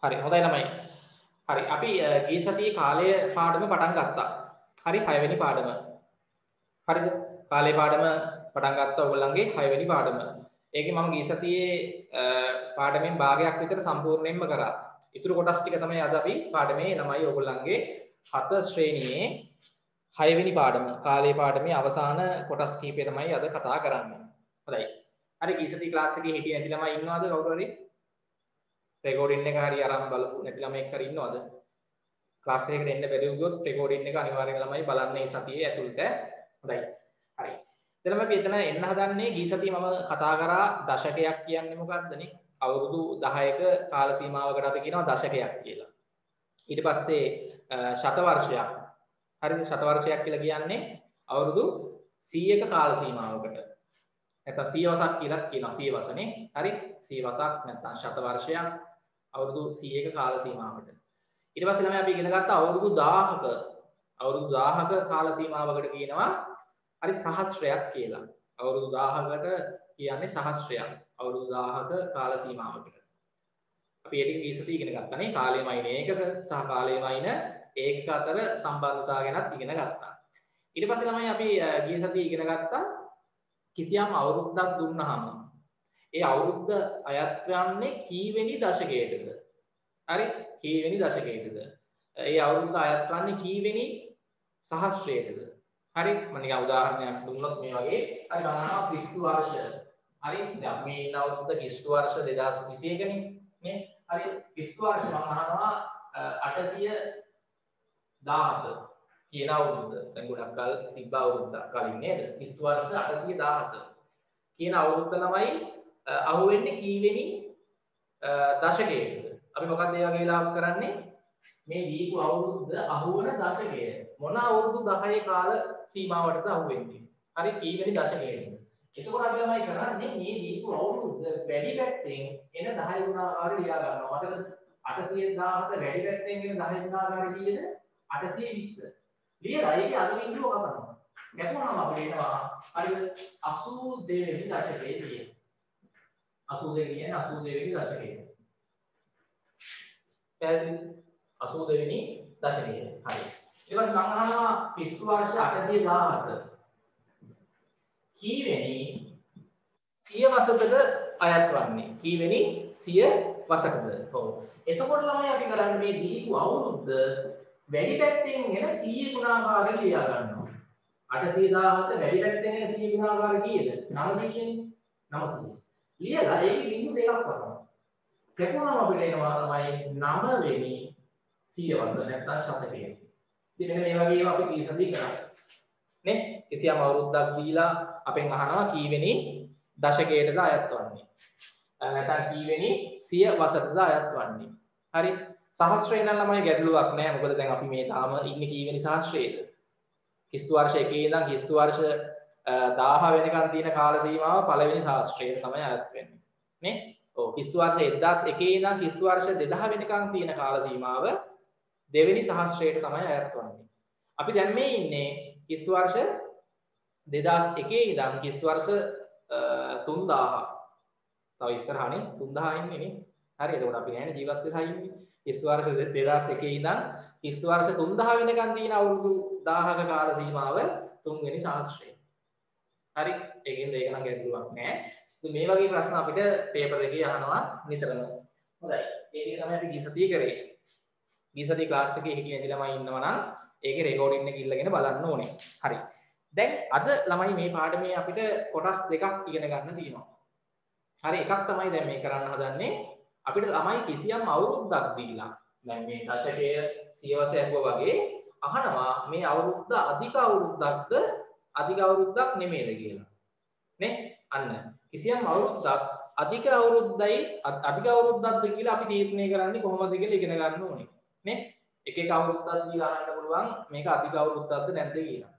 හරි හොඳයි ළමයි. හරි අපි ගිය සතියේ කාලය පාඩම පටන් ගත්තා. හරි 6 වෙනි පාඩම. හරිද? කාලේ පාඩම පටන් ගත්තා ඔයගොල්ලන්ගේ 6 වෙනි පාඩම. ඒකේ මම ගිය සතියේ පාඩමෙන් භාගයක් විතර සම්පූර්ණයෙන්ම කරා. ඊටු කොටස් ටික තමයි අද අපි පාඩමේ ළමයි ඔයගොල්ලන්ගේ 7 ශ්‍රේණියේ 6 වෙනි පාඩම. කාලේ පාඩමේ අවසාන කොටස් කිහිපය තමයි අද කතා කරන්නේ. හොඳයි. හරි ගිය සතියේ ක්ලාස් එකේ හිටිය නැති ළමයි ඉන්නවද කවුරු හරි? රෙකෝඩින් එක හරි අරන් බලපු නැති ළමයෙක් හරි ඉන්නවද? ක්ලාස් එකකට එන්න බැරි වුණොත් රෙකෝඩින් එක අනිවාර්යෙන් ළමයි බලන්න මේ සතියේ ඇතුළත. හොඳයි. හරි. එතනම අපි එතන එන්න හදන්නේ ගිය සතියේ මම කතා කරා දශකයක් කියන්නේ මොකක්දනේ? අවුරුදු 10ක කාල සීමාවකට අපි කියනවා දශකයක් කියලා. ඊට පස්සේ ශතවර්ෂයක්. හරිද? ශතවර්ෂයක් කියලා කියන්නේ අවුරුදු 100ක කාල සීමාවකට. නැත්නම් සියවසක් කියලාත් කියනවා සියවසනේ. හරි? සියවසක් නැත්නම් ශතවර්ෂයක් අවුරුදු 100ක කාල සීමාවකට. ඊට පස්සේ ළමයි අපි ඉගෙන ගත්ත අවුරුදු 1000ක කාල සීමාවකට කියනවා හරි සහස්‍රයක් කියලා. අවුරුදු 1000කට කියන්නේ සහස්‍රයක්. අවුරුදු 1000ක කාල සීමාවකට. අපි ඒකෙන් ගිය සතියේ ඉගෙන ගත්තානේ කාලයමයින ඒකක සහ කාලයමයින ඒකක අතර සම්බන්ධතාව ගැනත් ඉගෙන ගත්තා. ඊට පස්සේ ළමයි අපි ගිය සතියේ ඉගෙන ගත්තා කිසියම් අවුරුද්දක් දුන්නාම ඒ අවුරුද්ද අයත් වන්නේ කීවෙනි දශකයටද? හරි? කීවෙනි දශකයටද? ඒ අවුරුද්ද අයත් වන්නේ කීවෙනි සහස්‍රයටද? හරි? මම නිකන් උදාහරණයක් දුන්නොත් මේ වගේ අර ගණනාව ක්‍රිස්තු වර්ෂ. හරි? දැන් මේ ඉන්න අවුරුද්ද ක්‍රිස්තු වර්ෂ 2021 නේ. නේ? හරි? ක්‍රිස්තු වර්ෂ මම අහනවා 817 කියන අවුරුද්ද. දැන් ගොඩක් කල් තිබ්බ අවුරුද්දක් කලින් නේද? ක්‍රිස්තු වර්ෂ 817 කියන අවුරුද්ද ළමයි අහුවෙන්නේ කීවෙනි දශකයේද? අපි මොකක්ද ඒ වගේ වෙලාවක් කරන්නේ? මේ දීපු අවුරුද්ද අහුවන දශකය. මොන අවුරුදු 10 කාල සීමාවටද අහුවෙන්නේ? හරි කීවෙනි දශකයේද? එතකොට අපි ළමයි කරන්නේ මේ දීපු අවුරුද්ද වැඩි පැත්තෙන් එන 10 ගුණාකාරය ලියා ගන්නවා. මතකද? 817 වැඩි පැත්තෙන් එන 10 ගුණාකාරය කීයද? 820. ලියලා ඒකේ අද බිඳුව කපනවා. ගැටුණාම අපිට එනවා හරිද 82 වෙනි දශකයේ කියන. 82 කියන්නේ 82 වෙනි දශකයේ. පැහැදිලිද? 82 වෙනි දශකයේ. හරි. ඊට පස්සේ මම අහනවා ක්‍රිස්තු වර්ෂ 817 කීවෙනි සියවසකද අයත් වන්නේ? කීවෙනි සියවසකද? ඔව්. එතකොට ළමයි අපි කරන්නේ මේ දීපු අවුරුද්ද වැඩි පැත්තෙන් එන 100 ගුණාකාරය ලියා ගන්නවා. 817 වැඩි පැත්තෙන් එන 100 ගුණාකාරය කීයද? 900 කියන්නේ. 900. ලියලා ඒකේ බිංදු දෙකක් වරනවා. කැපුණාම අපිට එනවා තමයි 9 වෙනි සියවස නැත්නම් ශතකය. ඉතින් මෙන්න මේ වගේ ඒවා අපි කීසදී කරා. නේ? කිසියම් අවුරුද්දක් දීලා අපෙන් අහනවා කීවෙනි දශකයටද අයත් වන්නේ? නැත්නම් කීවෙනි සියවසටද අයත් වන්නේ? හරි. සහස්‍රය නම් ළමයි ගැටලුවක් නෑ. මොකද දැන් අපි මේ තාම ඉන්නේ කීවෙනි සහස්‍රයේද? ක්‍රිස්තු වර්ෂ 1 ඉඳන් ක්‍රිස්තු වර්ෂ 1000 වෙනකන් තියෙන කාල සීමාව පළවෙනි සහස්‍රයට තමයි අයත් වෙන්නේ. නේ? ඔව් ක්‍රිස්තු වර්ෂ 1001 ඉඳන් ක්‍රිස්තු වර්ෂ 2000 වෙනකන් තියෙන කාල සීමාව දෙවෙනි සහස්‍රයට තමයි අයත් වන්නේ. අපි දැන් මේ ඉන්නේ ක්‍රිස්තු වර්ෂ 2001 ඉඳන් ක්‍රිස්තු වර්ෂ 3000. තව ඉස්සරහනේ 3000 ඉන්නේ නේ. හරි. එතකොට අපි නෑනේ ජීවත් වෙලා ඉන්නේ. ක්‍රිස්තු වර්ෂ 2001 ඉඳන් ක්‍රිස්තු වර්ෂ 3000 වෙනකන් තියෙන අවුරුදු 1000ක කාල සීමාව තුන්වෙනි සහස්‍රය. හරි. ඒකෙන් ඒක නම් ගැටලුවක් නෑ. ඉතින් මේ වගේ ප්‍රශ්න අපිට පේපර් එකේ අහනවා නිතරම. හොඳයි. ඒක තමයි අපි ගිය සතියේ කරේ. ගිය සතියේ ක්ලාස් එකේ හිටිය නැති ළමයි ඉන්නවා නම් ඒකේ රෙකෝඩින් එක ඉල්ලගෙන බලන්න ඕනේ. හරි. දැන් අද ළමයි මේ පාඩමේ අපිට කොටස් දෙකක් ඉගෙන ගන්න තියෙනවා. හරි. එකක් තමයි දැන් මේ කරන්න හදන්නේ අපිට ළමයි කිසියම් අවුරුද්දක් දීලා දැන් මේ දශකය සියවස ඇහුවා වගේ අහනවා මේ අවුරුද්ද අධික අවුරුද්දක් නෙමෙයිද කියලා. නේ? අන්න. කිසියම් අවුරුද්දක් අධික අවුරුද්දක්ද කියලා අපි තීරණය කරන්නේ කොහොමද කියලා ඉගෙන ගන්න ඕනේ. නේ? එක අවුරුද්දක් දීලා අහන්න පුළුවන් මේක අධික අවුරුද්දක්ද නැද්ද කියලා.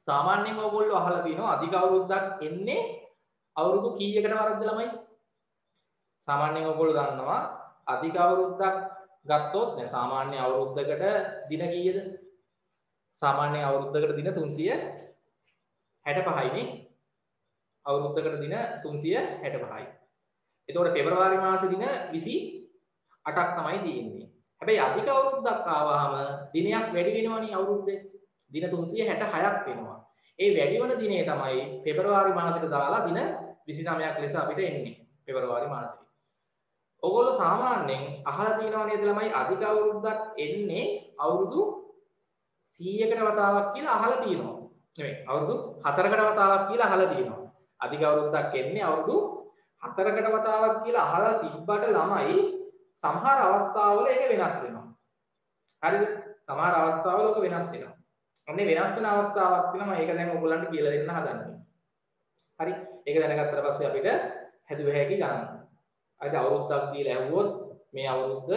සාමාන්‍යයෙන් ඔයගොල්ලෝ අහලා තියෙනවා අධික අවුරුද්දක් එන්නේ අවුරුදු කීයකට වරද්ද ළමයි? සාමාන්‍යයෙන් ඔයගොල්ලෝ දන්නවා අධික අවුරුද්දක් ගත්තොත් දැන් සාමාන්‍ය අවුරුද්දකට දින කීයද? සාමාන්‍ය අවුරුද්දකට දින 365යි නේ. අවුරුද්දකට දින 365යි. එතකොට පෙබරවාරි මාසේ දින 28 8ක් තමයි තියෙන්නේ. හැබැයි අධික අවුරුද්දක් ආවහම දිනයක් වැඩි වෙනවනේ අවුරුද්දේ. දින 366ක් වෙනවා. ඒ වැඩි වෙන දිනේ තමයි පෙබරවාරි මාසෙට දාලා දින 29ක් ලෙස අපිට එන්නේ. පෙබරවාරි මාසෙට. ඔයගොල්ලෝ සාමාන්‍යයෙන් අහලා තියෙනව නේද ළමයි අධික අවුරුද්දක් එන්නේ අවුරුදු 100කට වතාවක් කියලා අහලා තියෙනවා. නෙමෙයි අවුරුදු 4කට වතාවක් කියලා අහලා තියෙනවා. අධික අවුරුද්දක් එන්නේ අවුරුදු 4කට වතාවක් කියලා අහලා තිබ්බට ළමයි සමහර අවස්ථාවල ඒක වෙනස් වෙනවා. හරිද? සමහර අවස්ථාවල ඔක වෙනස් වෙනවා. අන්නේ වෙනස් වෙන අවස්ථාවක් තියෙනවා. ඒක දැන් ඔයගොල්ලන්ට කියලා දෙන්න හදන්නේ. හරි? ඒක දැනගත්තට පස්සේ අපිට හැදුව හැකි ගන්න. අද අවුරුද්දක් දීලා ඇහුවොත් මේ අවුරුද්ද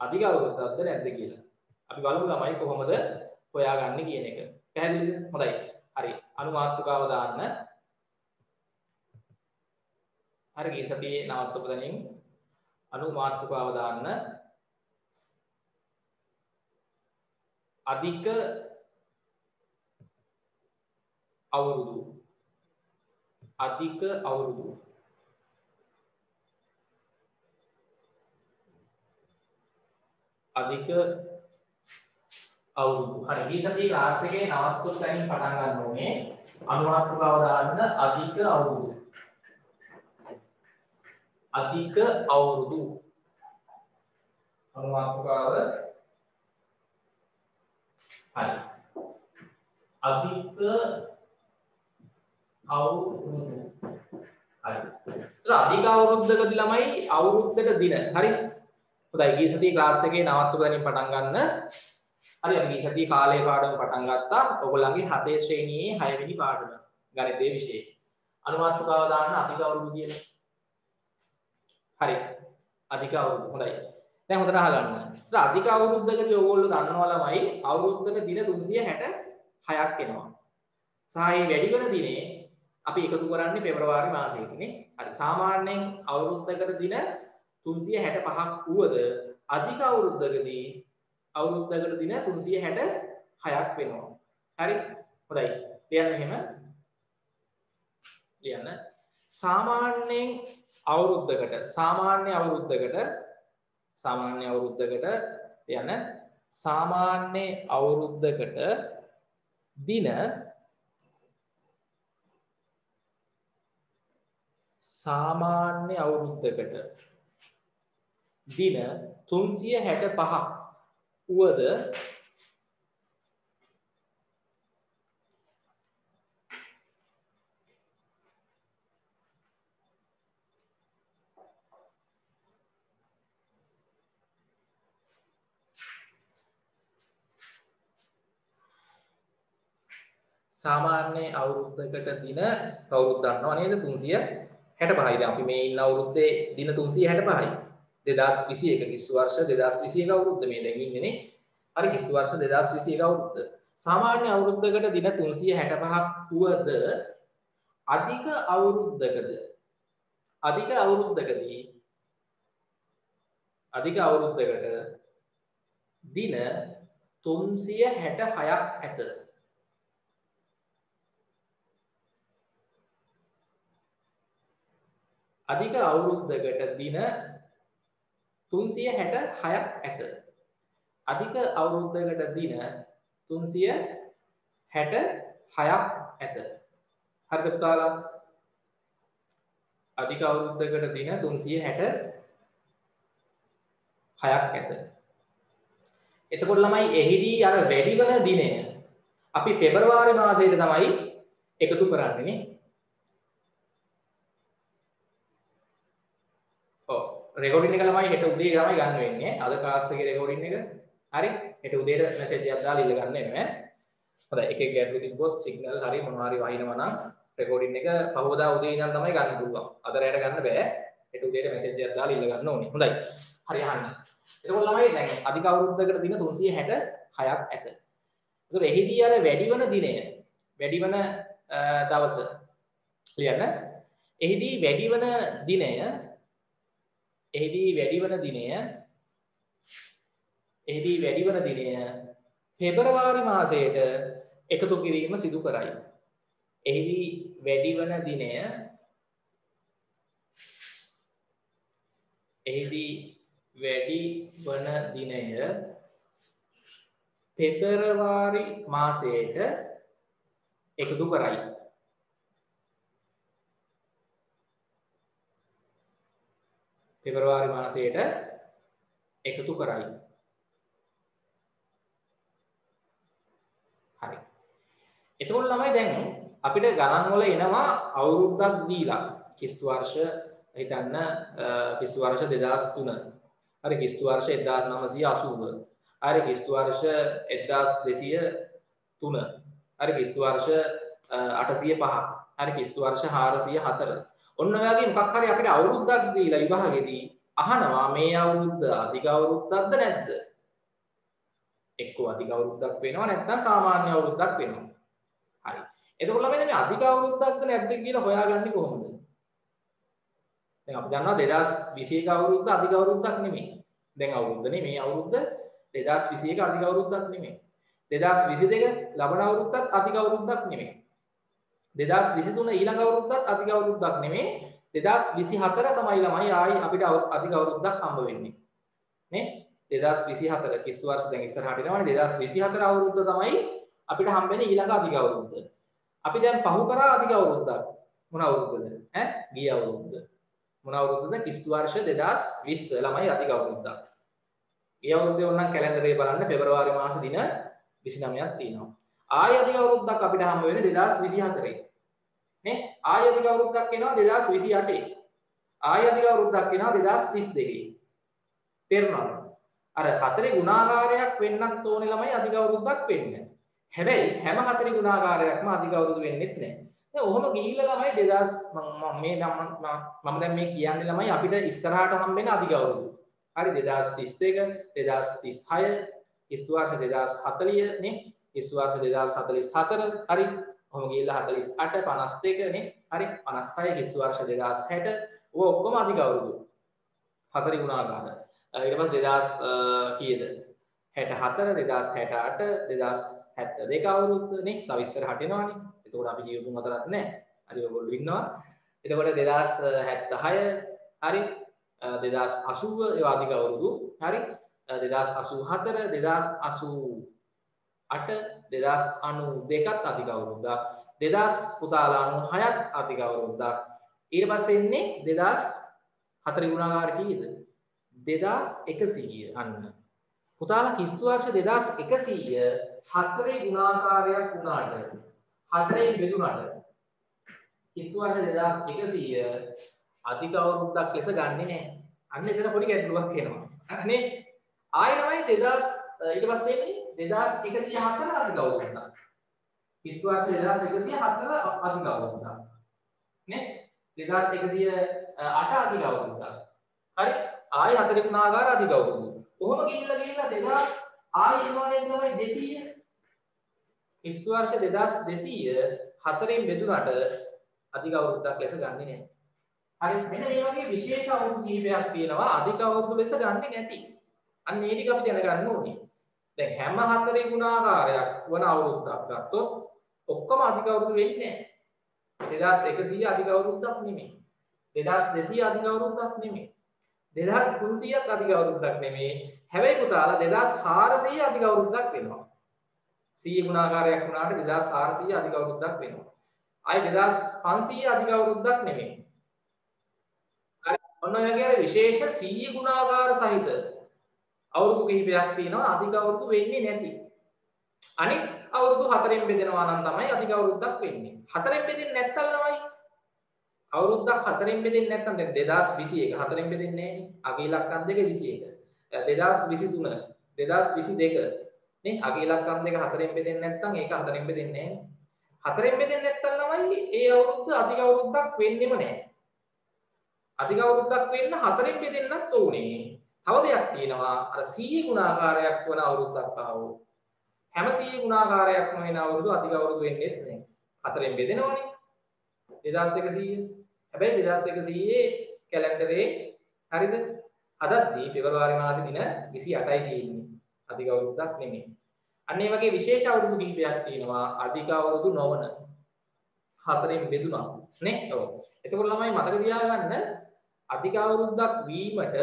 අධික අවුරුද්දක්ද නැද්ද කියලා. අපි බලමු ළමයි කොහොමද හොයාගන්නේ කියන එක. පැහැදිලිද? හොඳයි. හරි. අනුමාත්‍රකාව දාන්න. හරි ගිය සතියේ නවත්තපු දැනින් අනුමාත්‍රකාව දාන්න. අධික අවුරුදු. අධික අවුරුදු. අධික අවුරුදු. හරි මේ සතියේ ක්ලාස් එකේ නවත්තපු තැනින් පටන් ගන්න ඕනේ. අනුමාත්‍රකාව දාන්න අධික අවුරුදු. අධික අවුරුදු. අනුමාත්‍රකාව හරි. අධික අවුරුදු. හරි. ඒතර අධික අවුරුද්දකදී ළමයි අවුරුද්දට දින. හරි. හොඳයි ගිය සතියේ ක්ලාස් එකේ නවත්තපු තැනින් පටන් ගන්න. හරි අපි ගිය සතියේ කාලේ පාඩම පටන් ගත්තා. ඔයගොල්ලන්ගේ 7 ශ්‍රේණියේ 6 වෙනි පාඩම ගණිතයේ විෂය. අනුමාත්‍රකාව දාන්න අධික අවුරුදු කියලා. හරි. අධික අවුරුදු. හොඳයි. දැන් හොඳට අහගන්න. ඒතර අධික අවුරුද්දකදී ඔයගොල්ලෝ දන්නවා ළමයි අවුරුද්දක දින 366ක් එනවා. සහ මේ වැඩි වෙන දිනේ අපි එකතු කරන්නේ පෙබරවාරි මාසයේදී. හරි. සාමාන්‍යයෙන් අවුරුද්දකට දින 365ක් වුවද අධික අවුරුද්දකදී දින 366ක් වෙනවා. හරි? හොඳයි. ලියන්න එහෙම. ලියන්න. සාමාන්‍යයෙන් අවුරුද්දකට ලියන්න. සාමාන්‍ය අවුරුද්දකට දින 365ක් වුවද සාමාන්‍ය අවුරුද්දකට දින කවුරුත් දන්නවා නේද 365යි. දැන් අපි මේ ඉන්න අවුරුද්දේ දින 365යි. 2021 කිස්තු වර්ෂ 2021 අවුරුද්ද මේ දැන් ඉන්නේ නේ. හරි කිස්තු වර්ෂ 2021 අවුරුද්ද. සාමාන්‍ය අවුරුද්දකට දින 365ක් වුවද අධික අවුරුද්දකදී දින 366ක් ඇත. අධික අවුරුද්දකට දින 366ක් ඇත. අධික අවුරුද්දකට දින 366ක් ඇත. හරිද පුතාලා? අධික අවුරුද්දකට දින 366ක් ඇත. එතකොට ළමයි එහිදී අර වැඩි වෙන දිනය අපි පෙබරවාරි මාසයේ තමයි එකතු කරන්නේ නේ. රෙකෝඩින් එක ළමයි හෙට උදේ තමයි ගන්න වෙන්නේ. අද ක්ලාස් එකේ රෙකෝඩින් එක. හරි. හෙට උදේට මැසේජ් එකක් දාලා ඉල්ල ගන්න එනවා. හොඳයි. එකෙක් ගැටලු තිබ්බොත් සිග්නල් හරි මොනවා හරි වහිනවා නම් රෙකෝඩින් එක පහවදා උදේ ඉඳන් තමයි ගන්න පුළුවන්. අද රැයට ගන්න බෑ. හෙට උදේට මැසේජ් එකක් දාලා ඉල්ල ගන්න ඕනේ. හොඳයි. හරි අහන්න. එතකොට ළමයි දැන් අධික අවුරුද්දකට දින 366ක් ඇත. එතකොට එහිදී අර වැඩි වෙන දිනය වැඩි වෙන දවස ලියන්න. එහිදී වැඩි වෙන දිනය පෙබරවාරි මාසයට එකතු කිරීම සිදු කරයි. එහිදී වැඩි වෙන වැඩි වන දිනය පෙබරවාරි මාසයට එකතු කරයි. පෙබරවාරි මාසයට එකතු කරයි. හරි. එතකොට ළමයි දැන් අපිට ගණන් වල එනවා අවුරුද්දක් දීලා. කිස්තු වර්ෂ හිතන්න කිස්තු වර්ෂ 2003. හරි කිස්තු වර්ෂ 1980. හරි කිස්තු වර්ෂ 1203. හරි කිස්තු වර්ෂ 805. හරි කිස්තු වර්ෂ 404. ඔන්න ඔය වගේ මොකක් හරි අපිට අවුරුද්දක් දීලා විභාගෙදී අහනවා මේ අවුරුද්ද අධික අවුරුද්දක්ද නැද්ද? එක්කෝ අධික අවුරුද්දක් වෙනවා නැත්නම් සාමාන්‍ය අවුරුද්දක් වෙනවා. හරි. එතකොට ළමයි මේ අධික අවුරුද්දක්ද නැද්ද කියලා හොයාගන්නේ කොහොමද? දැන් අපි දන්නවා 2021 අවුරුද්ද අධික අවුරුද්දක් නෙමෙයි. දැන් අවුරුද්දනේ මේ අවුරුද්ද 2021 අධික අවුරුද්දක් නෙමෙයි. 2022 ලබන අවුරුද්දත් අධික අවුරුද්දක් නෙමෙයි. 2023 ඊළඟ අවුරුද්දත් අධික අවුරුද්දක් නෙමෙයි. 2024 තමයි ළමයි ආයි අපිට අධික අවුරුද්දක් හම්බ වෙන්නේ. නේ? 2024 කිස්තු වර්ෂ දැන් ඉස්සරහට එනවනේ 2024 අවුරුද්ද තමයි අපිට හම්බෙන්නේ ඊළඟ අධික අවුරුද්ද. අපි දැන් පහු කරා අධික අවුරුද්දක්. මොන අවුරුද්දද? ගිය අවුරුද්ද. මොන අවුරුද්දද? කිස්තු වර්ෂ 2020 ළමයි අධික අවුරුද්දක්. ගිය අවුරුද්දේ ඕනනම් කැලෙන්ඩරේ බලන්න පෙබරවාරි මාස දින 29ක් තියෙනවා. ආය අධික අවුරුද්දක් අපිට හම්බ වෙන්නේ 2024. නේ? ආය අධික අවුරුද්දක් එනවා 2028. ආය අධික අවුරුද්දක් එනවා 2032. තේරුණාද? අර හතරේ ගුණාකාරයක් වෙන්නත් ඕනේ ළමයි අධික අවුරුද්දක් වෙන්න. හැබැයි හැම හතරේ ගුණාකාරයක්ම අධික අවුරුදු වෙන්නේත් නැහැ. දැන් ඔහොම ගිහිල්ලා ළමයි 2000 මම දැන් මේ කියන්නේ ළමයි අපිට ඉස්සරහට හම්බෙන අධික අවුරුදු. හරි 2031, 2036, කිස්තු වර්ෂ 2040 නේ, කිස්තු වර්ෂ 2044 හරි. ඔහොම ගිහිල්ලා 48, 52 නේ. හරි 56 කිස්තු වර්ෂ 2060 ඔය ඔක්කොම අධික අවුරුදු. හතරේ ගුණාකාර. ඊට පස්සේ 2000 කීයද? 64 2068 2072 අවුරුද්ද නේ. තව ඉස්සරහට එනවනේ. එතකොට අපි ජීවතුන් අතරත් නැහැ. හරි ඔයගොල්ලෝ ඉන්නවා. එතකොට 2076 හරි 2080 ඒවා අධික අවුරුදු. හරි 2084 2088 2092ත් අධික අවුරුද්දක්. 2000 පුතාලා 96ත් අධික අවුරුද්දක්. ඊට පස්සේ එන්නේ 2004 ගුණාකාර කීයද? 2100 අන්න. පුතාලා කිස්තු වර්ෂ 2100 හතරේ ගුණාකාරයක් වුණාට හතරෙන් බෙදුනට කිස්තු වර්ෂ 2100 අධික අවුරුද්දක් ලෙස ගන්නෙ නැහැ. අන්න එතන පොඩි ගැටලුවක් එනවා. නේ? ආයෙ තමයි 2000 ඊට පස්සේ එන්නේ 2104 අධික අවුරුද්දක්. කිස්තු වර්ෂ 2104 අධික අවුරුද්දක්. නේ? 2108 අධික අවුරුද්දක්. හරි? ආයෙ හතරේ ගුණාකාර අධික අවුරුදු. කොහොම ගිහිල්ලා 2000 ආයෙ එනවනේ තමයි 200. කිස්තු වර්ෂ 2200 හතරෙන් බෙදුනට අධික අවුරුද්දක් ලෙස ගන්නෙ නැහැ. හරි මෙන්න මේ වගේ විශේෂ අවුරුදු කිහිපයක් තියෙනවා අධික අවුරුදු ලෙස ගන්නෙ නැති. අන්න ඒ ටික අපි දැනගන්න ඕනේ. දැන් හැම හතරේ ගුණාකාරයක් වන අවුරුද්දක් ගත්තොත් ඔක්කොම අධික අවුරුදු වෙන්නේ නැහැ. 2100 අධික අවුරුද්දක් නෙමෙයි. 2200 අධික අවුරුද්දක් නෙමෙයි. 2300ක් අධික අවුරුද්දක් නෙමෙයි. හැබැයි පුතාලා 2400 අධික අවුරුද්දක් වෙනවා. 100 ගුණාකාරයක් වුණාට 2400 අධික අවුරුද්දක් වෙනවා. ආයි 2500 අධික අවුරුද්දක් නෙමෙයි. හරි ඔන්න ඔය වගේ විශේෂ 100 ගුණාකාර සහිත අවුරුදු කිහිපයක් තියෙනවා අධික අවුරුදු වෙන්නේ නැති. අනිත් අවුරුදු 4ෙන් බෙදෙනවා නම් තමයි අධික අවුරුද්දක් වෙන්නේ. 4ෙන් බෙදෙන්නේ නැත්තම් ළමයි අවුරුද්දක් 4ෙන් බෙදෙන්නේ නැත්තම් දැන් 2021 4ෙන් බෙදෙන්නේ නැහැ නේ. අගේ ඉලක්කම් දෙක 21. 2023 2022 නේ අගේ ඉලක්කම් දෙක 4ෙන් බෙදෙන්නේ නැත්තම් ඒක 4ෙන් බෙදෙන්නේ නැහැ නේ. 4ෙන් බෙදෙන්නේ නැත්තම් ළමයි ඒ අවුරුද්ද අධික අවුරුද්දක් වෙන්නෙම නැහැ. අධික අවුරුද්දක් වෙන්න 4ෙන් බෙදෙන්නත් ඕනේ. තව දෙයක් තියෙනවා අර 100 ගුණාකාරයක් වන අවුරුද්දක් ආවෝ. හැම 100 ගුණාකාරයක්ම වෙන අවුරුදු අධික අවුරුදු වෙන්නේ නැහැ. 4ෙන් බෙදෙනවනේ. 2100. හැබැයි 2100 කැලෙන්ඩරේ හරිද? අදත්දී පෙබරවාරි මාසේ දින 28යි තියෙන්නේ. අධික අවුරුද්දක් නෙමෙයි. අන්න ඒ වගේ විශේෂ අවුරුදු කිහිපයක් තියෙනවා අධික අවුරුදු නොවන. 4ෙන් බෙදුනා නේ? ඔව්. එතකොට ළමයි මතක තියාගන්න අධික අවුරුද්දක් වීමට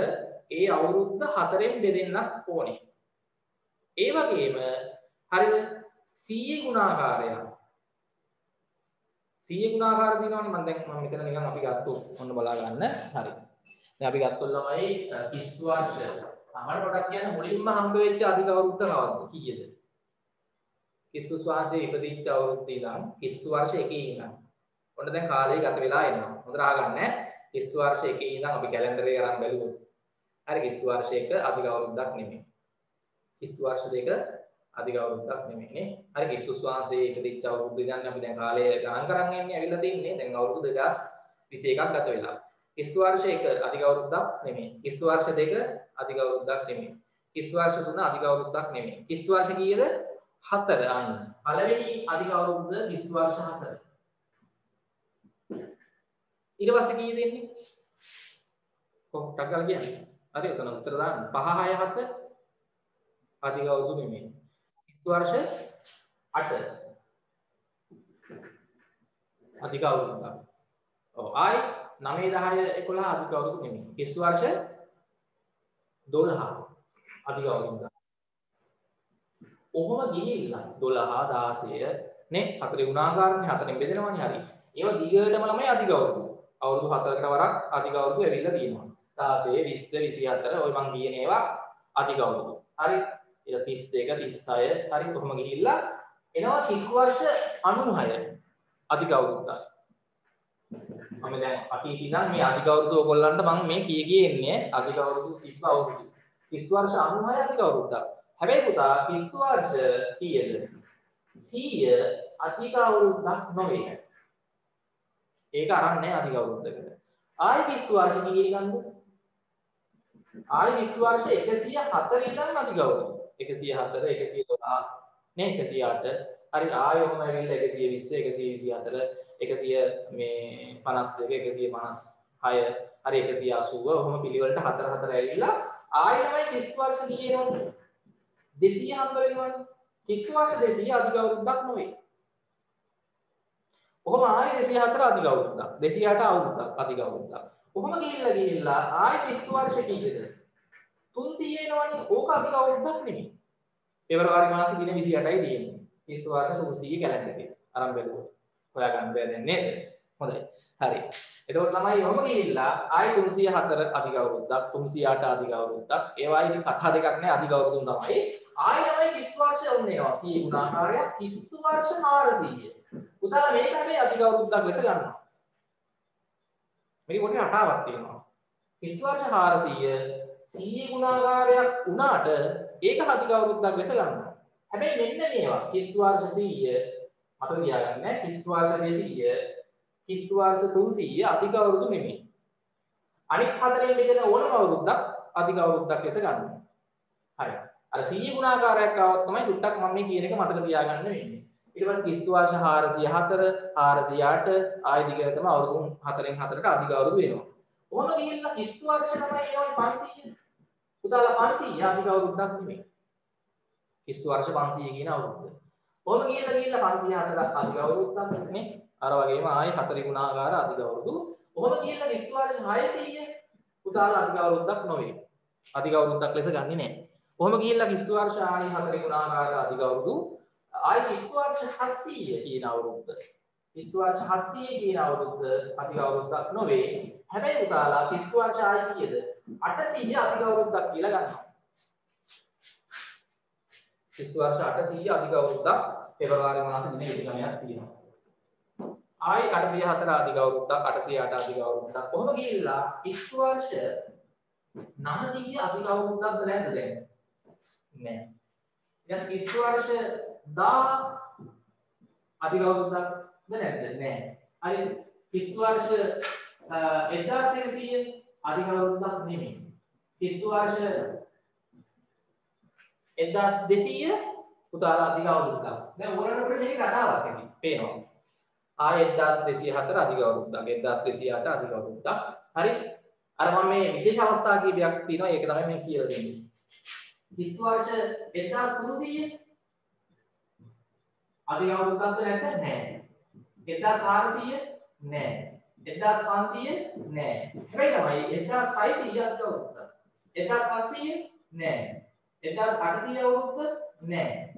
ඒ අවුරුද්ද 4න් බෙදෙන්නත් ඕනේ. ඒ වගේම හරිද 100 ගුණාකාරය 100 ගුණාකාර දිනවනේ මම මෙතන නිකන් අපි ගත්තොත් ඔන්න බලා ගන්න. හරි. දැන් අපි ගත්තොත් ළමයි කිස්තු වර්ෂ තමයි පොඩක් කියන්න මුලින්ම හම්බ වෙච්ච අධික අවුරුද්ද කවද්ද කීයද? කිස්තු ශ්වාසයේ ඉපදිච්ච අවුරුද්ද ඉඳන් කිස්තු වර්ෂ 1 ඉඳන්. ඔන්න දැන් කාලය ගත වෙලා එනවා. හොඳට අහගන්න. කිස්තු වර්ෂ 1 ඉඳන් අපි කැලෙන්ඩරේ අරන් බැලුවොත්. හරි කිස්තු වර්ෂ 1 අධික අවුරුද්දක් නෙමෙයි. කිස්තු වර්ෂ 2 අධික අවුරුද්දක් නෙමෙයි නේ. හරි කිස්තු ශ්වාසයේ ඉපදිච්ච අවුරුද්ද ඉඳන් අපි දැන් කාලය ගණන් කරන් යන්නේ ඇවිල්ලා තින්නේ. දැන් අවුරුදු 2021ක් ගත වෙලා. කිස්තු වර්ෂ 1 අධික අවුරුද්දක් නෙමෙයි. කිස්තු වර්ෂ 2 අධික අවුරුද්දක් නෙමෙයි. කිස්තු වර්ෂ 3 අධික අවුරුද්දක් නෙමෙයි. කිස්තු වර්ෂ කීයද? 4 අන්න. පළවෙනි අධික අවුරුද්ද කිස්තු වර්ෂ 4. ඊට පස්සේ කීයද එන්නේ? කොහොමද ගාලා කියන්නේ? හරි උතන උත්තර දාන්න. 5 6 7 අධික අවුරුදු නෙමෙයි. කිස්තු වර්ෂ 8 අධික අවුරුද්දක්. ඔව් ආයි 9 10 11 අධික අවුරුදු නෙමෙයි. කිස්තු වර්ෂ 12 අධික අවුරුද්දක්. කොහොම ගිහිල්ලා 12 16 නේ 4 ගුණාකාරනේ 4ෙන් බෙදෙනවනේ හරි. ඒවා දිගටම ළමයි අධික අවුරුදු. අවුරුදු 4කට වරක් අධික අවුරුදු ඇවිල්ලා තියෙනවා. 16 20 24 ඔය මං කියන ඒවා අධික අවුරුදු. හරි. ඊට 32 36 හරි කොහොම ගිහිල්ලා එනවා කිස්තු වර්ෂ 96 අධික අවුරුද්දක්. මම දැන් අතීත ඉඳන් මේ අධික අවුරුදු ඔයගොල්ලන්ට මම මේ කී එන්නේ අධික අවුරුදු තිබ්බ අවුරුදු. කිස්තු වර්ෂ 96 අධික අවුරුද්දක්. හැබැයි පුතා කිස්තු වර්ෂ කීයද? 100 අධික අවුරුද්දක් නොවේ. ඒක අරන් නැහැ අධික අවුරුද්දකට. ආයි කිස්තු වර්ෂ කීයේ ගන්නද? ආයි කිස්තු වර්ෂ 104 ඉඳන් අධික අවුරුදු. 104 112 නේ 108 හරි ආයි ඔහොම ඇවිල්ලා 120 124 100 මේ 52 156 හරි 180 ඔහොම පිළිවෙලට 4 4 ඇවිල්ලා ආයි තමයි කිස්තු වර්ෂ කීයේනවද? 200 හම්බ වෙනවනේ. කිස්තු වර්ෂ 200 අධික අවුරුද්දක් නෙවෙයි. ඔහොම ආයි 204 අධික අවුරුද්දක්. 208 අවුරුද්දක් අධික අවුරුද්දක්. ඔහොම ගිහිල්ලා ආයි කිස්තු වර්ෂ කීයද? 300 එනවනේ. ඕක අධික අවුරුද්දක් නෙමෙයි. පෙබරවාරි මාසේ දින 28යි තියෙන්නේ. කිස්තු වර්ෂ 300 කැලෙන්ඩරේ. අරන් බැලුවොත්. හොයාගන්න බෑ දැන් නේද? හොඳයි. හරි. එතකොට තමයි ඔහොම ගිහිල්ලා ආයි 304 අධික අවුරුද්දක් 308 අධික අවුරුද්දක් ඒවා ඉතින් කතා දෙකක් නෑ අධික අවුරුදුන් තමයි ආයි තමයි කිස්තු වර්ෂ උන්නේ එනවා 100 ගුණාකාරයක් කිස්තු වර්ෂ 400 පුතාලා මේක හැබැයි අධික අවුරුද්දක් ලෙස ගන්නවා මේක පොඩි රටාවක් තියෙනවා කිස්තු වර්ෂ 400 100 ගුණාකාරයක් වුණාට ඒක අධික අවුරුද්දක් ලෙස ගන්නවා හැබැයි මෙන්න මේවා කිස්තු වර්ෂ 100 මතක තියාගන්න කිස්තු වර්ෂ 200 කිස්තු වර්ෂ 300 අධික අවුරුදු නෙමෙයි. අනිත් හතරෙන් බෙදෙන ඕනම අවුරුද්දක් අධික අවුරුද්දක් ලෙස ගන්නවා. හරි. අර 100 ගුණාකාරයක් ආවොත් තමයි සුට්ටක් මම මේ කියන එක මතක තියාගන්න වෙන්නේ. ඊට පස්සේ කිස්තු වර්ෂ 404 408 ආයි දිගටම අවුරුදු 4න් 4ට අධික අවුරුදු වෙනවා. ඕන ගිහිල්ලා කිස්තු වර්ෂ තමයි එනවනේ 500. පුතාලා 500 අධික අවුරුද්දක් නෙමෙයි. කිස්තු වර්ෂ 500 කියන අවුරුද්ද. ඕන ගිහිල්ලා 504 අධික අවුරුද්දක් නේ. අර වගේම ආයි 4 ගුණාකාර අධික අවුරුදු. ඔහොම ගිහිල්ලා කිස්තු වර්ෂ 600 පුතාලා අධික අවුරුද්දක් නොවේ. අධික අවුරුද්දක් ලෙස ගන්නෙ නැහැ. ඔහොම ගිහිල්ලා කිස්තු වර්ෂ ආයි 4 ගුණාකාර අධික අවුරුදු. ආයි කිස්තු වර්ෂ 700 කියන අවුරුද්ද. කිස්තු වර්ෂ 700 කියන අවුරුද්ද අධික අවුරුද්දක් නොවේ. හැබැයි පුතාලා කිස්තු වර්ෂ ආයි කීයද? 800 අධික අවුරුද්දක් කියලා ගන්නවා. කිස්තු වර්ෂ 800 අධික අවුරුද්දක් පෙබරවාරි මාස දින 29ක් තියෙනවා. ආයි 804 අධික අවුරුද්දක් 808 අධික අවුරුද්දක් කොහොම ගිහිල්ලා කිස්තු වර්ෂ 900 අධික අවුරුද්දක්ද නැද්ද දැන් නෑ ඊට කිස්තු වර්ෂ 1000 අධික අවුරුද්දක්ද නැද්ද නෑ හරි කිස්තු වර්ෂ 1100 අධික අවුරුද්දක් නෙමෙයි කිස්තු වර්ෂ 1200 පුතාලා අධික අවුරුද්දක් දැන් ඕනකට මේක කතාවක් ඇති පේනවා ආය 1204 අධික අවුරුද්දක් 1208 අධික අවුරුද්දක් හරි අර මම මේ විශේෂ අවස්ථා කීපයක් තියෙනවා ඒක තමයි මම කියලා දෙන්නේ කිස්තු වර්ෂ 1300 අධික අවුරුද්දක්ද නැත්නම් නෑ 1400 නෑ 1500 නෑ හැබැයි තමයි 1600 අධික අවුරුද්දක් 1700 නෑ. 1800 අවුරුද්ද නෑ.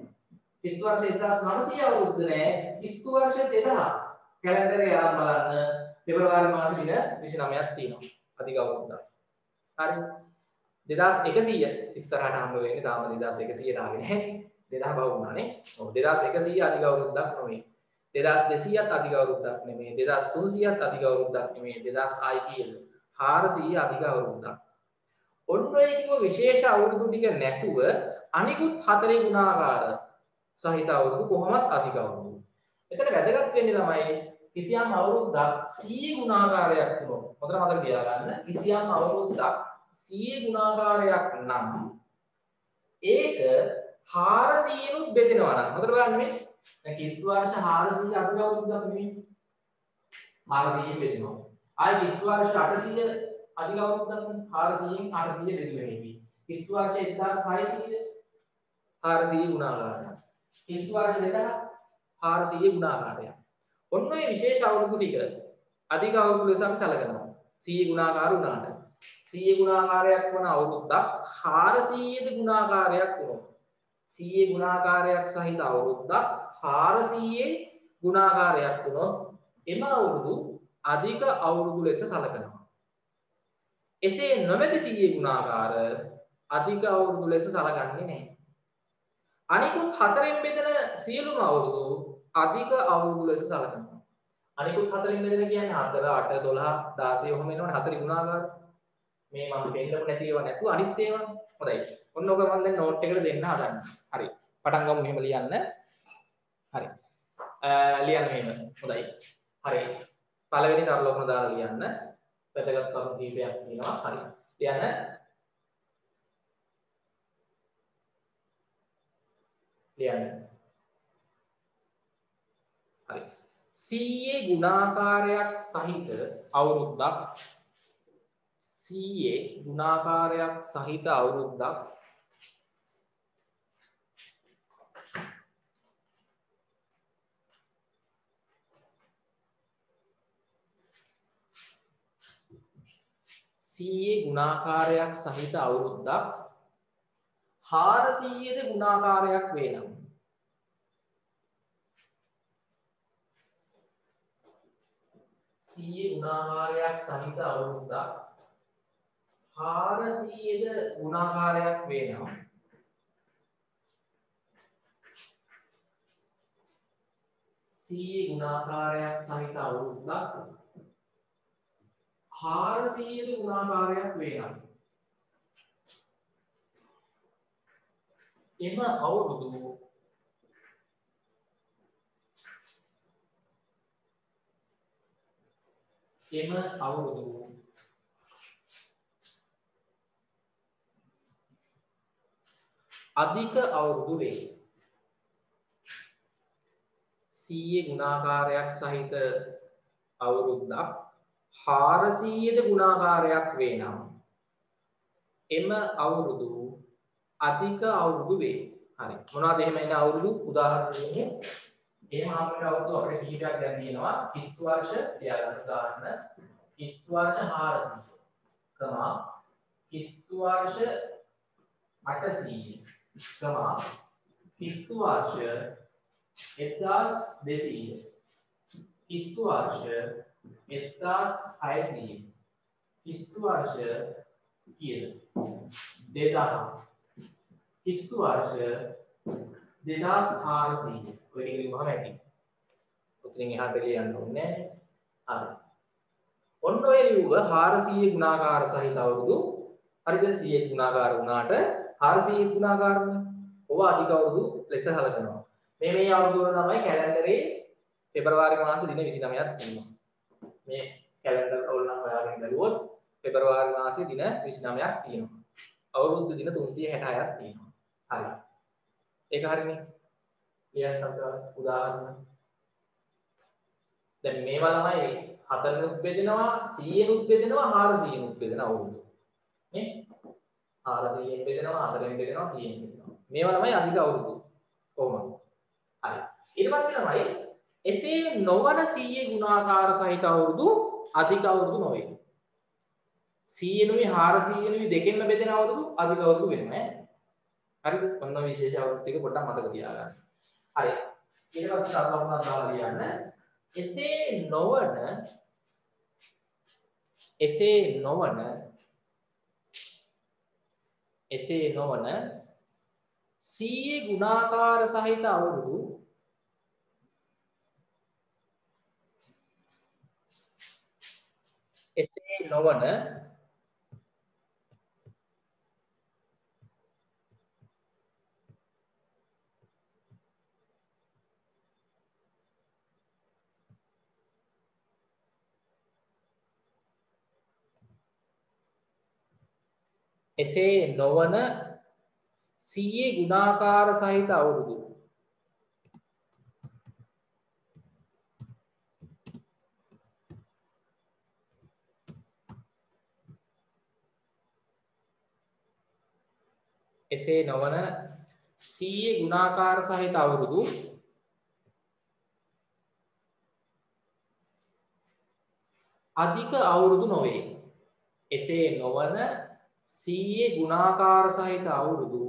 කිස්තු වර්ෂ 1900 අවුරුද්ද නෑ. කිස්තු වර්ෂ 2000 කැලෙන්ඩරේ ආරම්භ බලන්න පෙබරවාරි මාස දින 29ක් තියෙනවා. අධික අවුරුද්දක්. හරි. 2100 ඉස්සරහට හම්බ වෙන්නේ තාම 2100ට ආවේ නැහැ. 2000 බව වුණානේ. ඔව් 2100 අධික අවුරුද්දක් නෙමෙයි. 2200ත් අධික අවුරුද්දක් නෙමෙයි. 2300ත් අධික අවුරුද්දක් නෙමෙයි. 2000යි කියලා. 400 අධික අවුරුද්දක්. ඔන්න ඔය කිව්ව විශේෂ අවුරුදු ටික නැතුව අනිකුත් හතරේ ගුණාකාර සහිත අවුරුදු කොහොමත් අධික අවුරුදු. එතන වැදගත් වෙන්නේ ළමයි කිසියම් අවුරුද්දක් 100 ගුණාකාරයක් වුණොත් හොඳට මතක තියාගන්න කිසියම් අවුරුද්දක් 100 ගුණාකාරයක් නම් ඒක 400 නුත් බෙදෙනවා නම් හොඳට බලන්න මේ දැන් කිස්තු වර්ෂ 400 අධික අවුරුද්දක් නෙමෙයි 400 බෙදෙනවා ආයි කිස්තු වර්ෂ 800 අධික අවුරුද්දක් 400න් 800 බෙදුවා හැකි කිස්තු වර්ෂ 1600 400 ගුණාකාරයක් කිස්තු වර්ෂ 2000 400 ගුණාකාරයක් ඔන්න ඔය විශේෂ අවුරුදු ටික අධික අවුරුදු ලෙස අපි සැලකනවා 100 ගුණාකාර වුණාට 100 ගුණාකාරයක් වන අවුරුද්දක් 400 ගුණාකාරයක් වුණොත් 100 ගුණාකාරයක් සහිත අවුරුද්දක් 400 ගුණාකාරයක් වුණොත් එම අවුරුදු අධික අවුරුදු ලෙස සැලකනවා එසේ නොමැති 100 ගුණාකාර අධික අවුරුදු ලෙස සැලකන්නේ නැහැ අනිකුත් හතරෙන් බෙදෙන සියලුම අවුරුදු අධික අවුරුදු ලෙස සැලකනවා. අනිකුත් හතරෙන් බෙදෙන කියන්නේ 4, 8, 12, 16 ඔහොම එනවනේ හතරේ ගුණාකාර. මේ මම පෙන්නපු නැති ඒවා නැතුව අනිත් ඒවා. හොඳයි. ඔන්න ඔක මම දැන් නෝට් එකට දෙන්න හදන්නේ. හරි. පටන් ගමු මෙහෙම ලියන්න. හරි. ලියන්න මෙහෙම. හොඳයි. හරි. පළවෙනි තරලෝකම දාලා ලියන්න. වැදගත් කරුණු කීපයක් තියෙනවා. හරි. ලියන්න. ලියන්න. හරි 100 ගුණාකාරයක් සහිත අවුරුද්දක් 100 ගුණාකාරයක් සහිත අවුරුද්දක් ගුණාකාරයක් සහිත අවුරුද්දක් 400ද ගුණාකාරයක් වේ නම් 100 ගුණාකාරයක් සහිත අවුරුද්දක් 400ද ගුණාකාරයක් වේ නම් 100 ගුණාකාරයක් සහිත අවුරුද්දක් 400ද ගුණාකාරයක් වේ නම් එම අවුරුදු අධික අවුරුදු වේ 100 ගුණාකාරයක් සහිත අවුරුද්දක් 400ද ගුණාකාරයක් වේ නම් එම අවුරුදු අධික අවුරුදු වේ හරි මොනවද එහෙම එන අවුරුදු උදාහරණ දෙමු එහෙම අපිට අවුරුදු අපිට කීපයක් දැන් තියෙනවා කිස්තු වර්ෂ ලියාගන්න උදාහරණ කිස්තු වර්ෂ 400 කමා කිස්තු වර්ෂ 800 කමා කිස්තු වර්ෂ 1200 කිස්තු වර්ෂ 1600 කිස්තු වර්ෂ කියලා 2000 කිස්තු වර්ෂ 2400 ඔය ටික ලියුවම ඇති. උතනින් එහාට ලියන්න ඕනේ නැහැ. හරි. ඔන්න ඔය ලියුව 400 ගුණාකාර සහිත අවුරුදු හරිද 100 ගුණාකාර වුණාට 400 ගුණාකාරනේ. ඔව අධික අවුරුදු ලෙස හලකනවා. මේ අවුරුදු වල තමයි කැලෙන්ඩරේ පෙබරවාරි මාස දින 29ක් තියෙනවා. මේ කැලෙන්ඩර් වල නම් ඔයාලගෙන් බැලුවොත් පෙබරවාරි මාසේ දින 29ක් තියෙනවා. අවුරුදු දින 366ක් තියෙනවා. හරි. ඒක හරිනේ. ලියන්න අපිට උදාහරණ. දැන් මේවා ළමයි 4 නුත් බෙදෙනවා 100 නුත් බෙදෙනවා 400 නුත් බෙදෙන අවුරුදු. නේ? 400ෙන් බෙදෙනවා 4ෙන් බෙදෙනවා 100ෙන් බෙදෙනවා. මේවා ළමයි අධික අවුරුදු. කොහොමද? හරි. ඊට පස්සේ ළමයි එසේ නොවන 100 ගුණාකාර සහිත අවුරුදු අධික අවුරුදු නොවේ. 100 නුයි 400 නුයි දෙකෙන්ම බෙදෙන අවුරුදු අධික අවුරුදු වෙනවා ඈ. හරිද? ඔන්න විශේෂ අවුරුදු ටික පොඩ්ඩක් මතක තියාගන්න. හරි. ඊට පස්සේ තව ලකුණක් දාලා ලියන්න. එසේ නොවන 100 ගුණාකාර සහිත අවුරුදු එසේ නොවන එසේ නොවන 100 ගුණාකාර සහිත අවුරුදු එසේ නොවන 100 ගුණාකාර සහිත අවුරුදු අධික අවුරුදු නොවේ. එසේ නොවන 100 ගුණාකාර සහිත අවුරුදු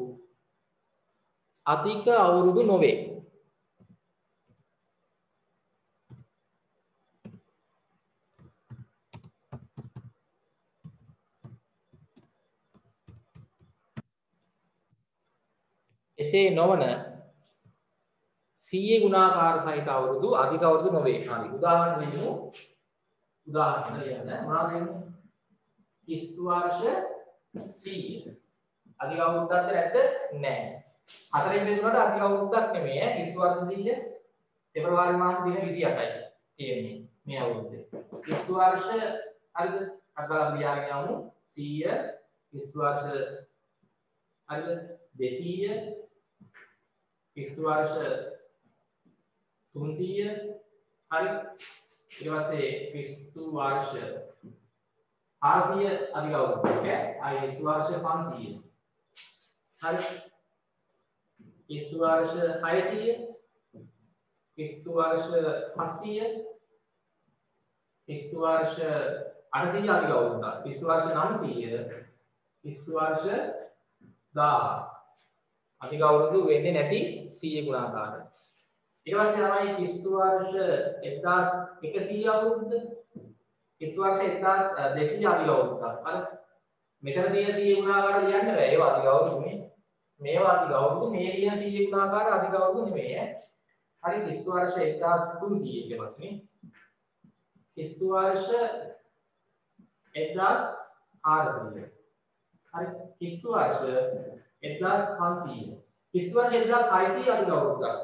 අධික අවුරුදු නොවේ. එසේ නොවන 100 ගුණාකාර සහිත අවුරුදු අධික අවුරුදු නොවේ. හරි. උදාහරණ දෙමු. උදාහරණ ලියන්න. මොනවද දෙන්නේ? කිස්තු වර්ෂ 100. අධික අවුරුද්දක්ද නැද්ද? නැහැ. හතරෙන් බෙදුනට අධික අවුරුද්දක් නෙමෙයි ඈ. කිස්තු වර්ෂ 100 පෙබරවාරි මාස දින 28යි තියෙන්නේ මේ අවුරුද්දේ. කිස්තු වර්ෂ හරිද? අදලා ලියාගෙන යමු. 100 කිස්තු වර්ෂ හරිද? 200 කිස්තු වර්ෂ 300 හරි. ඊට පස්සේ කිස්තු වර්ෂ 400 අධික අවුරුද්දක් ඈ. ආයි කිස්තු වර්ෂ 500 හරි. කිස්තු වර්ෂ 600 කිස්තු වර්ෂ 700 කිස්තු වර්ෂ 800 අධික අවුරුද්දක්. කිස්තු වර්ෂ 900 කිස්තු වර්ෂ 1000 අධික අවුරුදු වෙන්නේ නැති 100 ගුණාකාර. ඊට පස්සේ තමයි කිස්තු වර්ෂ 1100 අවුරුද්ද. කිස්තු වර්ෂ 1200 අධික අවුරුද්දක්. හරි. මෙතන තියෙන 100 ගුණාකාර ලියන්න බෑ. ඒවා අධික අවුරුදු නේ. මේවා අධික අවුරුදු මේ ලියන 100 ගුණාකාර අධික අවුරුදු නෙමෙයි ඈ. හරි. කිස්තු වර්ෂ 1300 ඊට පස්සේ කිස්තු වර්ෂ 1400 හරි. කිස්තු වර්ෂ 1500 කිස්තු වර්ෂ 1600 අධික අවුරුද්දක්.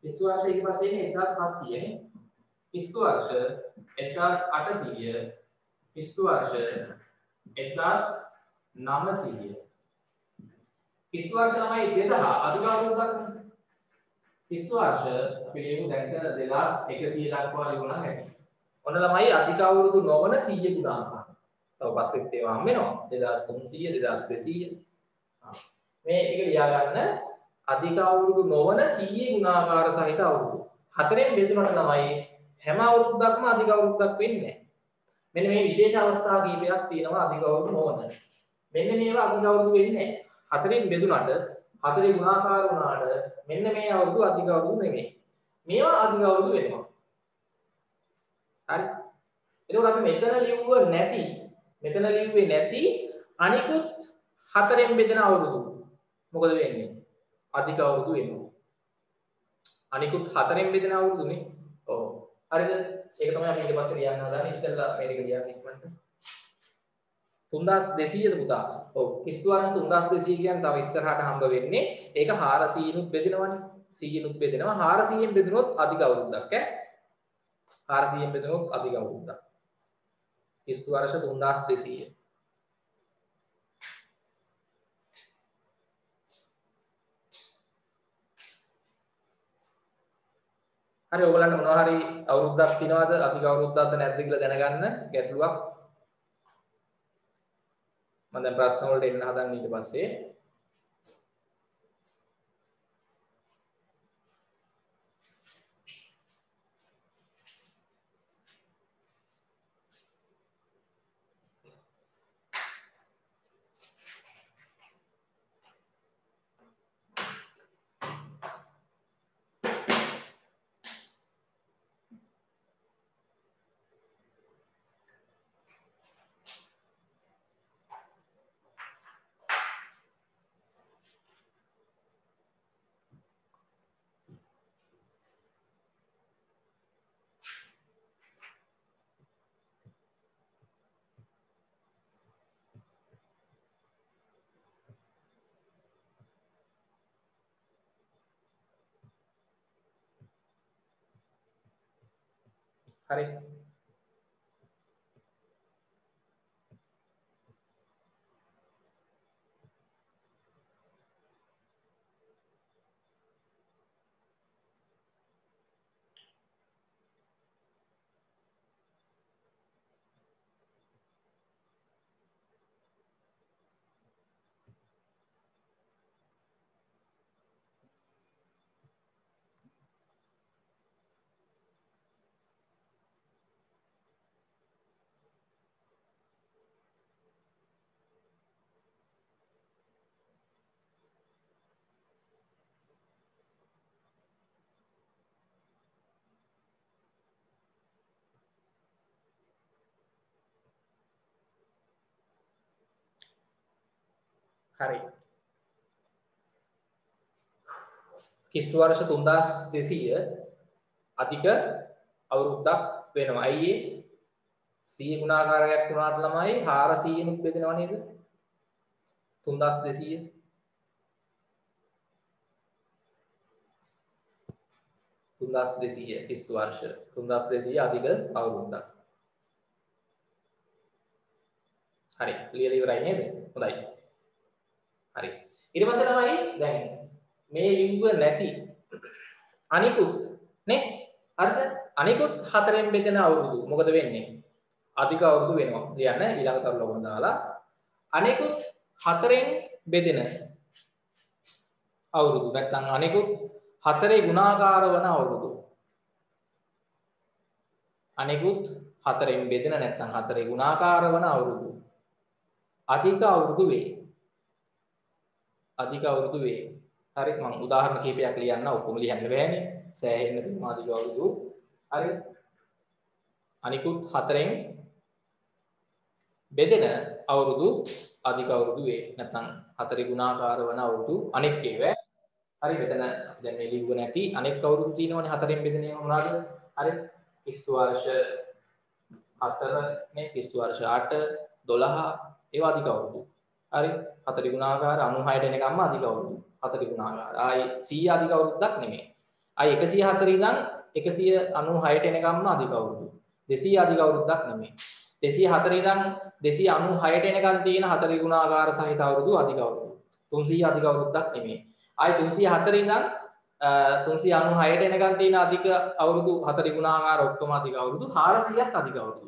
කිස්තු වර්ෂ ඊට පස්සේ එන්නේ 1700 නේ. කිස්තු වර්ෂ 1800 කිස්තු වර්ෂ 1900 කිස්තු වර්ෂ තමයි 2000 අධික අවුරුද්දක් නේ. කිස්තු වර්ෂ අපි ලියමු දැන් 2100 දක්වා ලියුණා හැටි. ඔන්න තමයි අධික අවුරුදු නොවන 100 ගුණාකාර. තව පස්සෙත් ඒවා හම් වෙනවා 2300 2200 මේ ටික ලියා ගන්න. අධික අවුරුදු නොවන 100 ගුණාකාර සහිත අවුරුදු. හතරෙන් බෙදුනට තමයි හැම අවුරුද්දක්ම අධික අවුරුද්දක් වෙන්නේ. මෙන්න මේ විශේෂ අවස්ථා කීපයක් තියෙනවා අධික අවුරුදු නොවන. මෙන්න මේවා අධික අවුරුදු වෙන්නේ නැහැ. හතරෙන් බෙදුනට හතරේ ගුණාකාර වුණාට මෙන්න මේ අවුරුදු අධික අවුරුදු නෙමෙයි. මේවා අධික අවුරුදු වෙනවා. හරි. එතකොට අපි මෙතන ලිව්වේ නැති අනිකුත් හතරෙන් බෙදෙන අවුරුදු මොකද වෙන්නේ? අධික අවුරුදු වෙනවා. අනිකුත් හතරෙන් බෙදෙන අවුරුදුනේ. ඔව්. හරිද? ඒක තමයි අපි ඊට පස්සේ ලියන්න හදාන්නේ. ඉස්සෙල්ලා මේක ලියන්න ඉක්මනට. 3200ද පුතා? ඔව්. කිස්තු වර්ෂ 3200 කියන්නේ තව ඉස්සරහට හම්බ වෙන්නේ. ඒක 400 නුත් බෙදෙනවනේ. 100 නුත් බෙදෙනවා. 400ෙන් බෙදුනොත් අධික අවුරුද්දක් ඈ. 400ෙන් බෙදුනොත් අධික අවුරුද්දක්. කිස්තු වර්ෂ 3200. හරි ඔයගලන්ට මොනවා හරි අවුරුද්දක් තියනවාද අධික අවුරුද්දක්ද නැද්ද කියලා දැනගන්න ගැටලුවක් මම දැන් ප්‍රශ්න වලට එන්න හදන්නේ ඊට පස්සේ හරි. හරි. කිස්තු වර්ෂ 3200 අධික අවුරුද්දක් වෙනවා. අයියේ 100 ගුණාකාරයක් වුණාට ළමයි 400 නුත් බෙදෙනව නේද? 3200 කිස්තු වර්ෂ 3200 අධික අවුරුද්දක්. හරි. ක්ලියර් ඉවරයි නේද? හොඳයි. හරි. ඊට පස්සේ තමයි දැන් මේ ලිව්ව නැති අනිකුත් නේ? හරිද? අනිකුත් 4න් බෙදෙන අවුරුදු මොකද වෙන්නේ? අධික අවුරුදු වෙනවා. කියන්න ඊළඟ තරු ලකුණ දාලා අනිකුත් 4න් බෙදෙන අවුරුදු නැත්නම් අනිකුත් 4 ගුණාකාර වන අවුරුදු. අනිකුත් 4න් බෙදෙන නැත්නම් 4 ගුණාකාර වන අවුරුදු. අධික අවුරුදු වේ. අධික අවුරුදු වේ. හරි මම උදාහරණ කීපයක් ලියන්න ඔක්කොම ලියන්න බෑනේ. සෑහෙන්න තියෙනවා අධික අවුරුදු. හරි. අනිකුත් 4න් බෙදෙන අවුරුදු අධික අවුරුදු වේ. නැත්නම් 4 ගුණාකාර වන අවුරුදු අනෙක් ඒවා. හරි මෙතන දැන් මේ ලිව්ව නැති අනෙක් අවුරුදු තියෙනවනේ 4න් බෙදෙන ඒවා මොනවාද? හරි. කිස්තු වර්ෂ 4 නේ කිස්තු වර්ෂ 8 12 ඒවා අධික අවුරුදු. හරි 4 ගුණාකාර 96ට එනකම්ම අධික අවුරුදු 4 ගුණාකාර ආයි 100 අධික අවුරුද්දක් නෙමෙයි ආයි 104 ඉඳන් 196ට එනකම්ම අධික අවුරුදු 200 අධික අවුරුද්දක් නෙමෙයි 204 ඉඳන් 296ට එනකම් තියෙන 4 ගුණාකාර සහිත අවුරුදු අධික අවුරුදු 300 අධික අවුරුද්දක් නෙමෙයි ආයි 304 ඉඳන් 396ට එනකම් තියෙන අධික අවුරුදු 4 ගුණාකාර ඔක්කොම අධික අවුරුදු 400ක් අධික අවුරුදු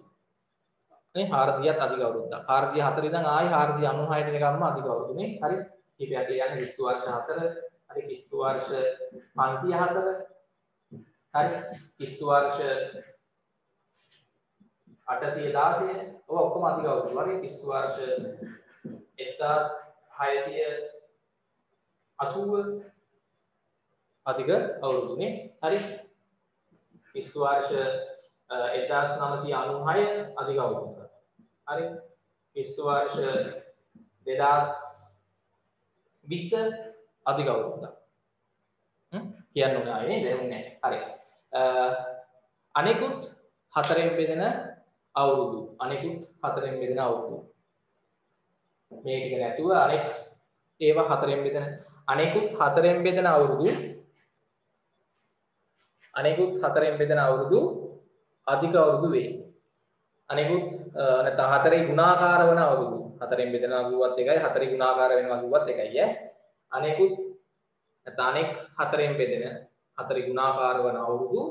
නේ 400ක් අධික අවුරුද්දක් 404 ඉඳන් ආයි 496ට එනකම්ම අධික අවුරුදු නේ හරි කීපයක් කියන්නේ කිස්තු වර්ෂ 4 හරි කිස්තු වර්ෂ 504 හරි කිස්තු වර්ෂ 816 ඔය ඔක්කොම අධික අවුරුදු හරි කිස්තු වර්ෂ 1680 අධික අවුරුදු නේ හරි කිස්තු වර්ෂ 1996 අධික අවුරුදු හරි කිස්තු වර්ෂ 2020 අධික අවුරුද්දක් කියන්න ඕනේ ආයේ නේද හරි අනෙකුත් 4න් බෙදෙන අවුරුදු අනෙකුත් 4න් බෙදෙන අවුරුදු මේ ටික නැතුව අනෙක් ඒවා 4න් බෙදෙන අනෙකුත් 4න් බෙදෙන අවුරුදු අනෙකුත් 4න් බෙදෙන අවුරුදු අධික අවුරුදු වේ අනෙකුත් නැත්නම් 4 ගුණාකාර වන අවුරුදු 4න් බෙදෙනවා කිව්වත් එකයි 4 ගුණාකාර වෙනවා කිව්වත් එකයි ඈ අනෙකුත් නැත්නම් අනෙක් 4න් බෙදෙන 4 ගුණාකාර වන අවුරුදු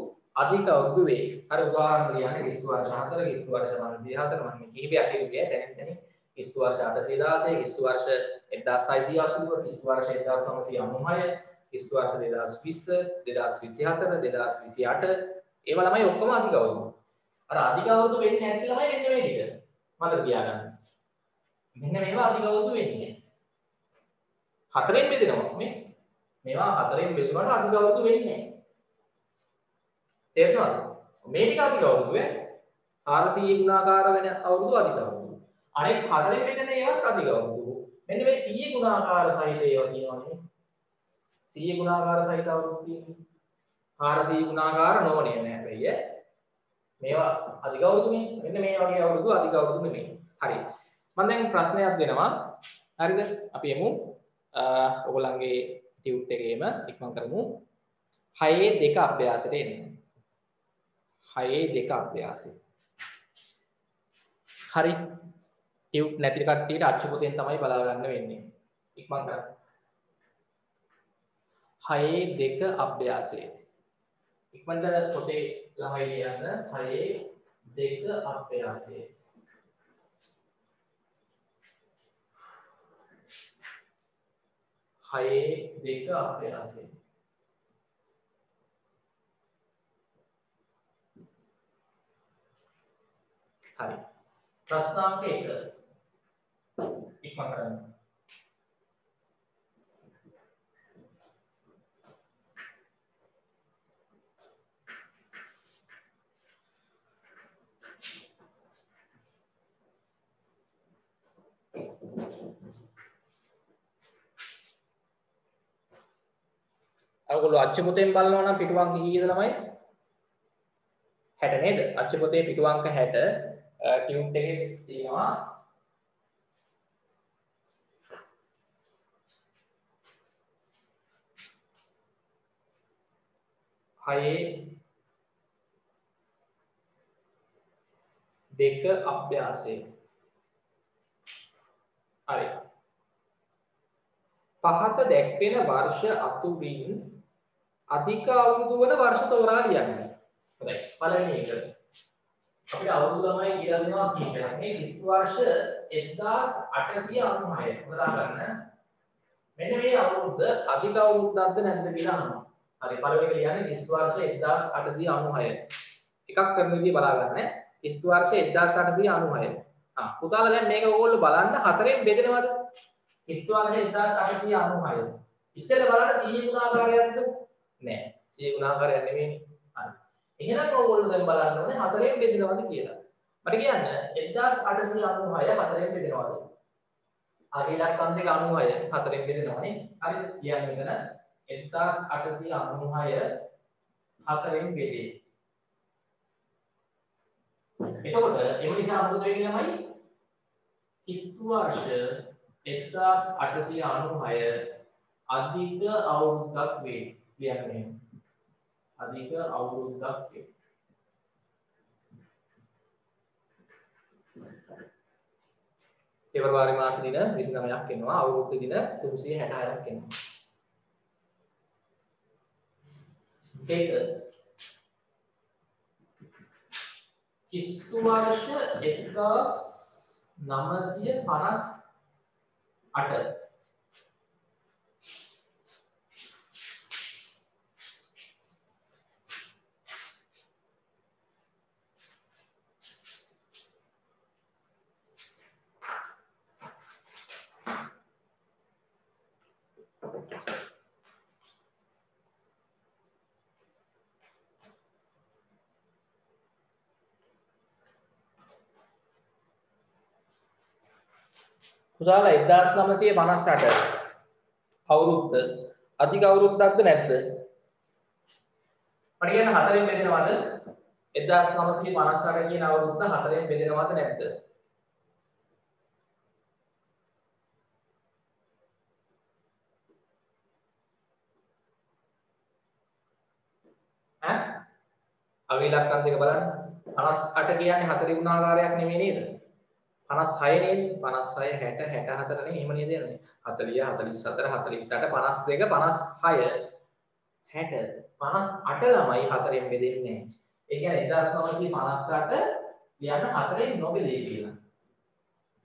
අධික අවුරුදු වේ හරි උදාහරණ ලියන්නේ කිස්තු වර්ෂ 4 කිස්තු වර්ෂ 504 මම කිහිපයක් කිව්වේ දැන් කිස්තු වර්ෂ 816 කිස්තු වර්ෂ 1680 කිස්තු වර්ෂ 1996 කිස්තු වර්ෂ 2020 2024 2028 ඒවා ළමයි ඔක්කොම අධික අවුරුදු අර අධික අවුරුදු වෙන්නේ නැති ළමයි මෙන්න මේ ටික මතක තියාගන්න මෙන්න මේවා අධික අවුරුදු වෙන්නේ 4න් බෙදෙනවා මේ මේවා 4න් බෙදුනට අධික අවුරුදු වෙන්නේ නැහැ තේරෙනවද මේ ටික අධික අවුරුදු 400 ගුණාකාර වෙන අවුරුදු අධික අවුරුදු අනෙක් 4න් බෙදෙන ඒවාත් අධික අවුරුදු මෙන්න මේ 100 ගුණාකාර සහිත ඒවා කියනවානේ 100 ගුණාකාර සහිත අවුරුදු තියෙනවා 400 ගුණාකාර නොවනේ නෑ හැබැයි මේවා අධික අවුරුදුනේ මෙන්න මේ වගේ අවුරුදු අධික අවුරුදු නෙමෙයි හරි මම දැන් ප්‍රශ්නයක් දෙනවා හරිද අපි එමු ඔයගොල්ලන්ගේ ටියුට් එකේම ඉක්මන් කරමු 6 2 අභ්‍යාසයට එන්න 6 2 අභ්‍යාසය. හරි. ටියුට් නැති කට්ටියට අච්චු පොතෙන් තමයි බලා ගන්න වෙන්නේ. ඉක්මන් කරන්න. 6 2 අභ්‍යාසය. ඉක්මනට පොතේ ළමයි ලියන්න 6 2 අභ්‍යාසය. 6 2 අභ්‍යාසය. හරි. ප්‍රශ්නාංක 1. ඉක්මන් කරන්න. අරගොල්ලෝ අච්චු පොතෙන් බලනවා නම් පිටු අංක කීයද ළමයි? 60 නේද? අච්චු පොතේ පිටු අංක 60 ටියුට් එකේ තියෙනවා 6 2 අභ්‍යාසය. හරි. පහත දැක්වෙන වර්ෂ අතුරින් අධික අවුරුදු වන වර්ෂ තෝරා ලියන්න. හොඳයි. පළවෙනි එක. අපිට අවුරුදු ළමයි කියලා දෙනවා කීපයක්. මේ ක්‍රිස්තු වර්ෂ 1896 හොදා ගන්න. මෙන්න මේ අවුරුද්ද අධික අවුරුද්දක්ද නැද්ද කියලා අහනවා. හරි. පළවෙනි එක ලියන්නේ ක්‍රිස්තු වර්ෂ 1896. එකක් කරන විදිය බලා ගන්න. ක්‍රිස්තු වර්ෂ 1896. පුතාලා දැන් මේක ඕගොල්ලෝ බලන්න හතරෙන් බෙදෙනවද? ක්‍රිස්තු වර්ෂ 1896. ඉස්සෙල්ලා බලන්න 100 ගුණාකාරයක්ද? නෑ. 100 ගුණාකාරයක් නෙමෙයිනේ. හරි. එහෙනම් ඕගොල්ලෝ දැන් බලන්න ඕනේ හතරෙන් බෙදෙනවද කියලා. මට කියන්න 1896 හතරෙන් බෙදෙනවද? ආගේ ඉලක්කම් දෙක 96 හතරෙන් බෙදෙනවනේ. හරිද? කියන්නේ මෙතන 1896 හතරෙන් බෙදේ. එතකොට එම නිසා මොකද වෙන්නේ ළමයි? ක්‍රිස්තු වර්ෂ 1896 අධික අවුරුද්දක් වේ. කියන්නේ අධික අවුරුද්දක් වේ. පෙබරවාරි මාස දින 29ක් වෙනවා. අවුරුද්ද දින 366ක් වෙනවා. ඒක ක්‍රිස්තු වර්ෂ 1958 පුතාලා 1958 අවුරුද්ද අධික අවුරුද්දක්ද නැද්ද? මට කියන්න හතරෙන් බෙදෙනවද? 1958 කියන අවුරුද්ද හතරෙන් බෙදෙනවද නැද්ද? ඈ? අවිලක්කම් දෙක බලන්න. 58 කියන්නේ හතරේ ගුණාකාරයක් නෙමෙයි නේද? 56 නේද? 56 60 64 නේ එහෙම නේද යන්නේ? 40 44 48 52 56 60 58 ළමයි හතරෙන් බෙදෙන්නේ නැහැ. ඒ කියන්නේ 1958 ලියන්න හතරෙන් නොබෙදේ කියලා.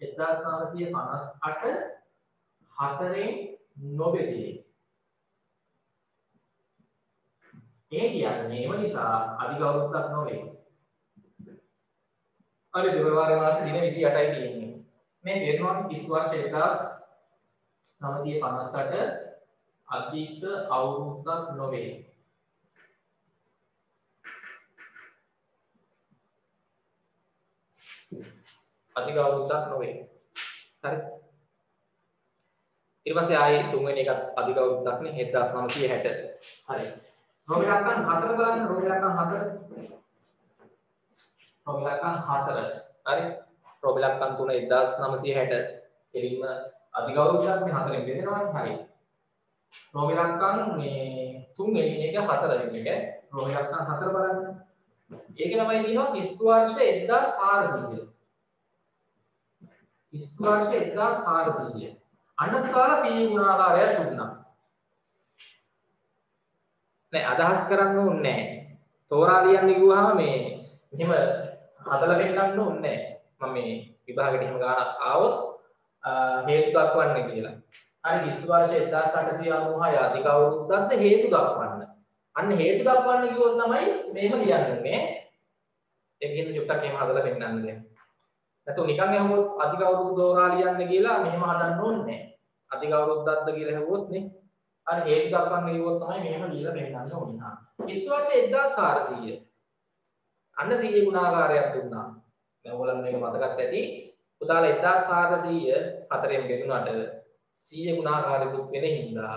1958 හතරෙන් නොබෙදේ. ඒ කියන්නේ ඒව නිසා අධික අවුරුද්දක් නොවේ. අර පෙබරවාරි මාසේ දින 28යි තියෙන්නේ. මේ තේරෙනවද ක්‍රිස්තු වර්ෂ 1958 අධික අවුරුද්දක් නොවේ. අධික අවුරුද්දක් නොවේ. හරි. ඊට පස්සේ ආයේ තුන්වෙනි එකත් අධික අවුරුද්දක් නේ 1960. හරි. රෝග ලක්ෂණ 4 බලන්න රෝග ලක්ෂණ 4. රෝග ලක්ෂණ 4. හරි. රෝග ලක්ෂණ 3 1960. එළින්ම අධික අවුරුද්දක් මේ 4ෙන් බෙදෙනවානේ. හරි. රෝග ලක්ෂණ මේ තුන්වෙනි එක 4 වෙනි එක. රෝග ලක්ෂණ 4 බලන්න. ඒකේ තමයි කියනවා කිස්තු වර්ෂ 1400. කිස්තු වර්ෂ 1400. අන්න පුතාලා 100 ගුණාකාරයක් දුන්නා. නෑ අදහස් කරන්න ඕනේ නෑ. තෝරා ලියන්න කිව්වහම මේ මෙහෙම හදලා පෙන්නන්න ඕනේ නෑ. මම මේ විභාගෙට එහෙම ගානක් ආවොත් හේතු දක්වන්න කියලා. හරි කිස්තු වර්ෂ 1896 අධික අවුරුද්දක්ද හේතු දක්වන්න. අන්න හේතු දක්වන්න කිව්වොත් තමයි මේම ලියන්නේ. ඒකෙන් චුට්ටක් එහෙම හදලා පෙන්නන්න දෙන්න. නැත්නම් නිකන් ඇහුවොත් අධික අවුරුදු තෝරා ලියන්න කියලා මෙහෙම හදන්න ඕනේ නෑ. අධික අවුරුද්දක්ද කියලා ඇහුවොත් නේ. හරි හේතු දක්වන්න කිව්වොත් තමයි මෙහෙම ලියලා පෙන්නන්න ඕනේ. කිස්තු වර්ෂ 1400. අන්න 100 ගුණාකාරයක් දුන්නා. දැන් ඔයගොල්ලන් මේක මතකත් ඇති. පුතාලා 1400 හතරෙන් බෙදුනට 100 ගුණාකාරයකුත් වෙන හින්දා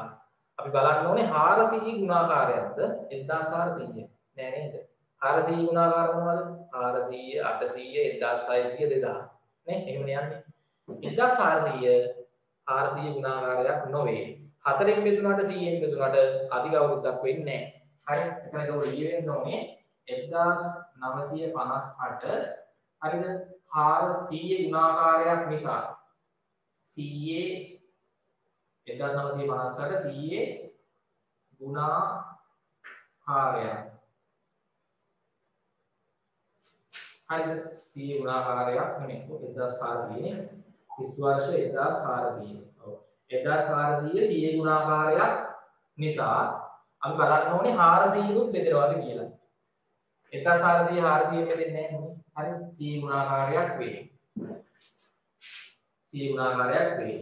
අපි බලන්න ඕනේ 400 ගුණාකාරයක්ද 1400 නෑ නේද 400 ගුණාකාර මොනවද 400 800 1600 2000 නේ එහෙමනේ යන්නේ 1400 400 ගුණාකාරයක් නොවේ හතරෙන් බෙදුනට 100ෙන් බෙදුනට අධික අවුරුද්දක් වෙන්නේ නෑ හරි එතන ඒක ලියවෙන්න ඕනේ 1958 හරිද 400 ගුණාකාරයක් නිසා 1958 100 ගුණාකාරයක් හරිද 100 ගුණාකාරයක් නෙමෙයි 1400 නේ කිස්තු වර්ෂ 1400 ඔව් 1400 100 ගුණාකාරයක් නිසා අපි බලන්න ඕනේ 400 දුක් බෙදනවාද කියලා 1400 400 බෙදෙන්නේ නැහැ නේ හරි 100 ගුණාකාරයක් වේ 100 ගුණාකාරයක් වේ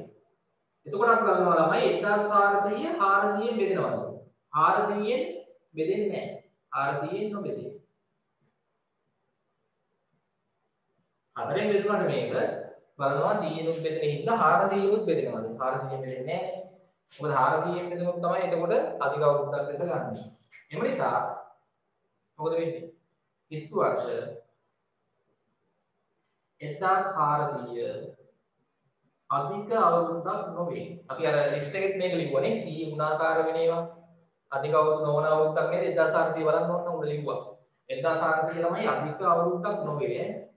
එතකොට අපි ගන්නවා ළමයි 1400 400ෙන් බෙදෙනවද 400ෙන් බෙදෙන්නේ නැහැ 400ෙන් නොබෙදේ හතරෙන් බෙදුනට මේක බලනවා 100 නුත් බෙදෙන හින්දා 400 නුත් බෙදෙනවද 400ෙන් බෙදෙන්නේ නැහැ මොකද 400ෙන් බෙදුනොත් තමයි එතකොට අධික අවුරුද්දක් ලෙස ගන්න. එම නිසා මොකද වෙන්නේ? කිස්තු වර්ෂ 1400 අධික අවුරුද්දක් නොවේ. අපි අර ලිස්ට් එකෙත් මේක ලිව්වනේ 100 ගුණාකාර වෙන ඒවා. අධික අවුරුදු නොවන අවුරුද්දක් නේද 1400 බලන්න ඕන උඩ ලිව්වා. 1400 තමයි අධික අවුරුද්දක් නොවේ.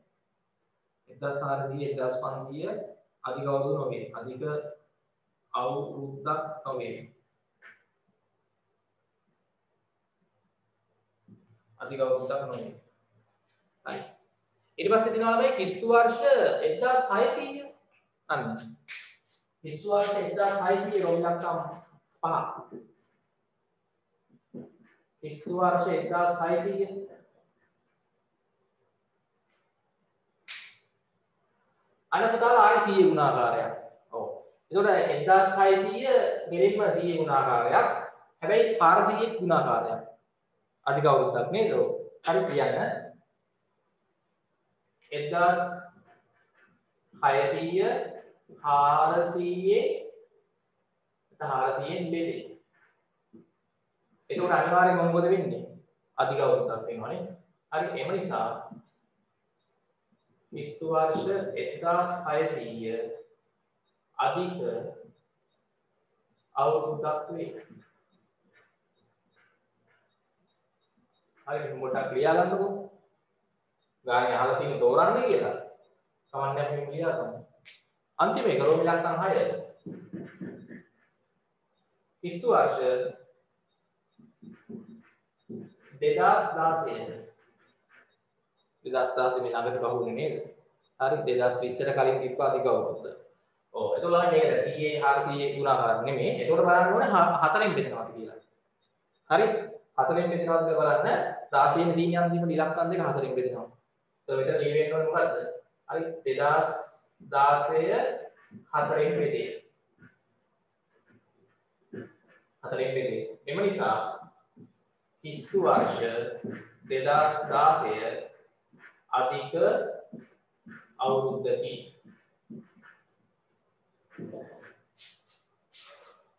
1400 1500 අධික අවුරුදු නොවේ. අධික අවුරුද්දක් නොවේ. අධික අවුරුද්දක් නොවේ. හරි. ඊට පස්සේ දිනවල මේ කිස්තු වර්ෂ 1600 අන්න කිස්තු වර්ෂ 1600 රෝගලක්කම් 5 කිස්තු වර්ෂ 1600 අන්න පුතාලා ආයේ 100 ගුණාකාරයක්. ඔව්. එතකොට 1600 ගෙලින්ම 100 ගුණාකාරයක්. හැබැයි 400 ගුණාකාරයක්. අධික අවුරුද්දක් නේද? ඔව්. හරි කියන්න. 1600 400ෙන් බෙදේ. එතකොට අනිවාර්යයෙන්ම මොකද වෙන්නේ? අධික අවුරුද්දක් වෙනවනේ. හරි එම නිසා කිස්තු වර්ෂ 1600 අධික අවුරුද්දක් වේ. හරි මොකටද ක්‍රියා ගන්නකො? ගානේ අහලා තියෙන තෝරන්නේ කියලා. කමන්නේ අපි ක්‍රියා කරමු. අන්තිම එක රෝම ඉලක්කම් 6. කිස්තු වර්ෂ 2016 2016 මේ ළඟට පහුනේ නේද? හරි 2020ට කලින් තිබ්බ අධික අවුරුද්ද. ඔව් එතකොට මේක 100 400 ගුණාකාර නෙමෙයි. එතකොට බලන්න ඕනේ හතරෙන් බෙදනවාද කියලා. හරි 4ෙන් බෙදනවාද කියලා බලන්න 16 තියෙන අන්තිම ඉලක්කම් දෙක 4ෙන් බෙදනවා. එතකොට මෙතන ලියවෙන්න ඕනේ මොකද්ද? හරි 2016 4ෙන් බෙදේ. 4ෙන් බෙදේ. එම නිසා කිස්තු වර්ෂ 2016 අධික අවුරුද්දකි.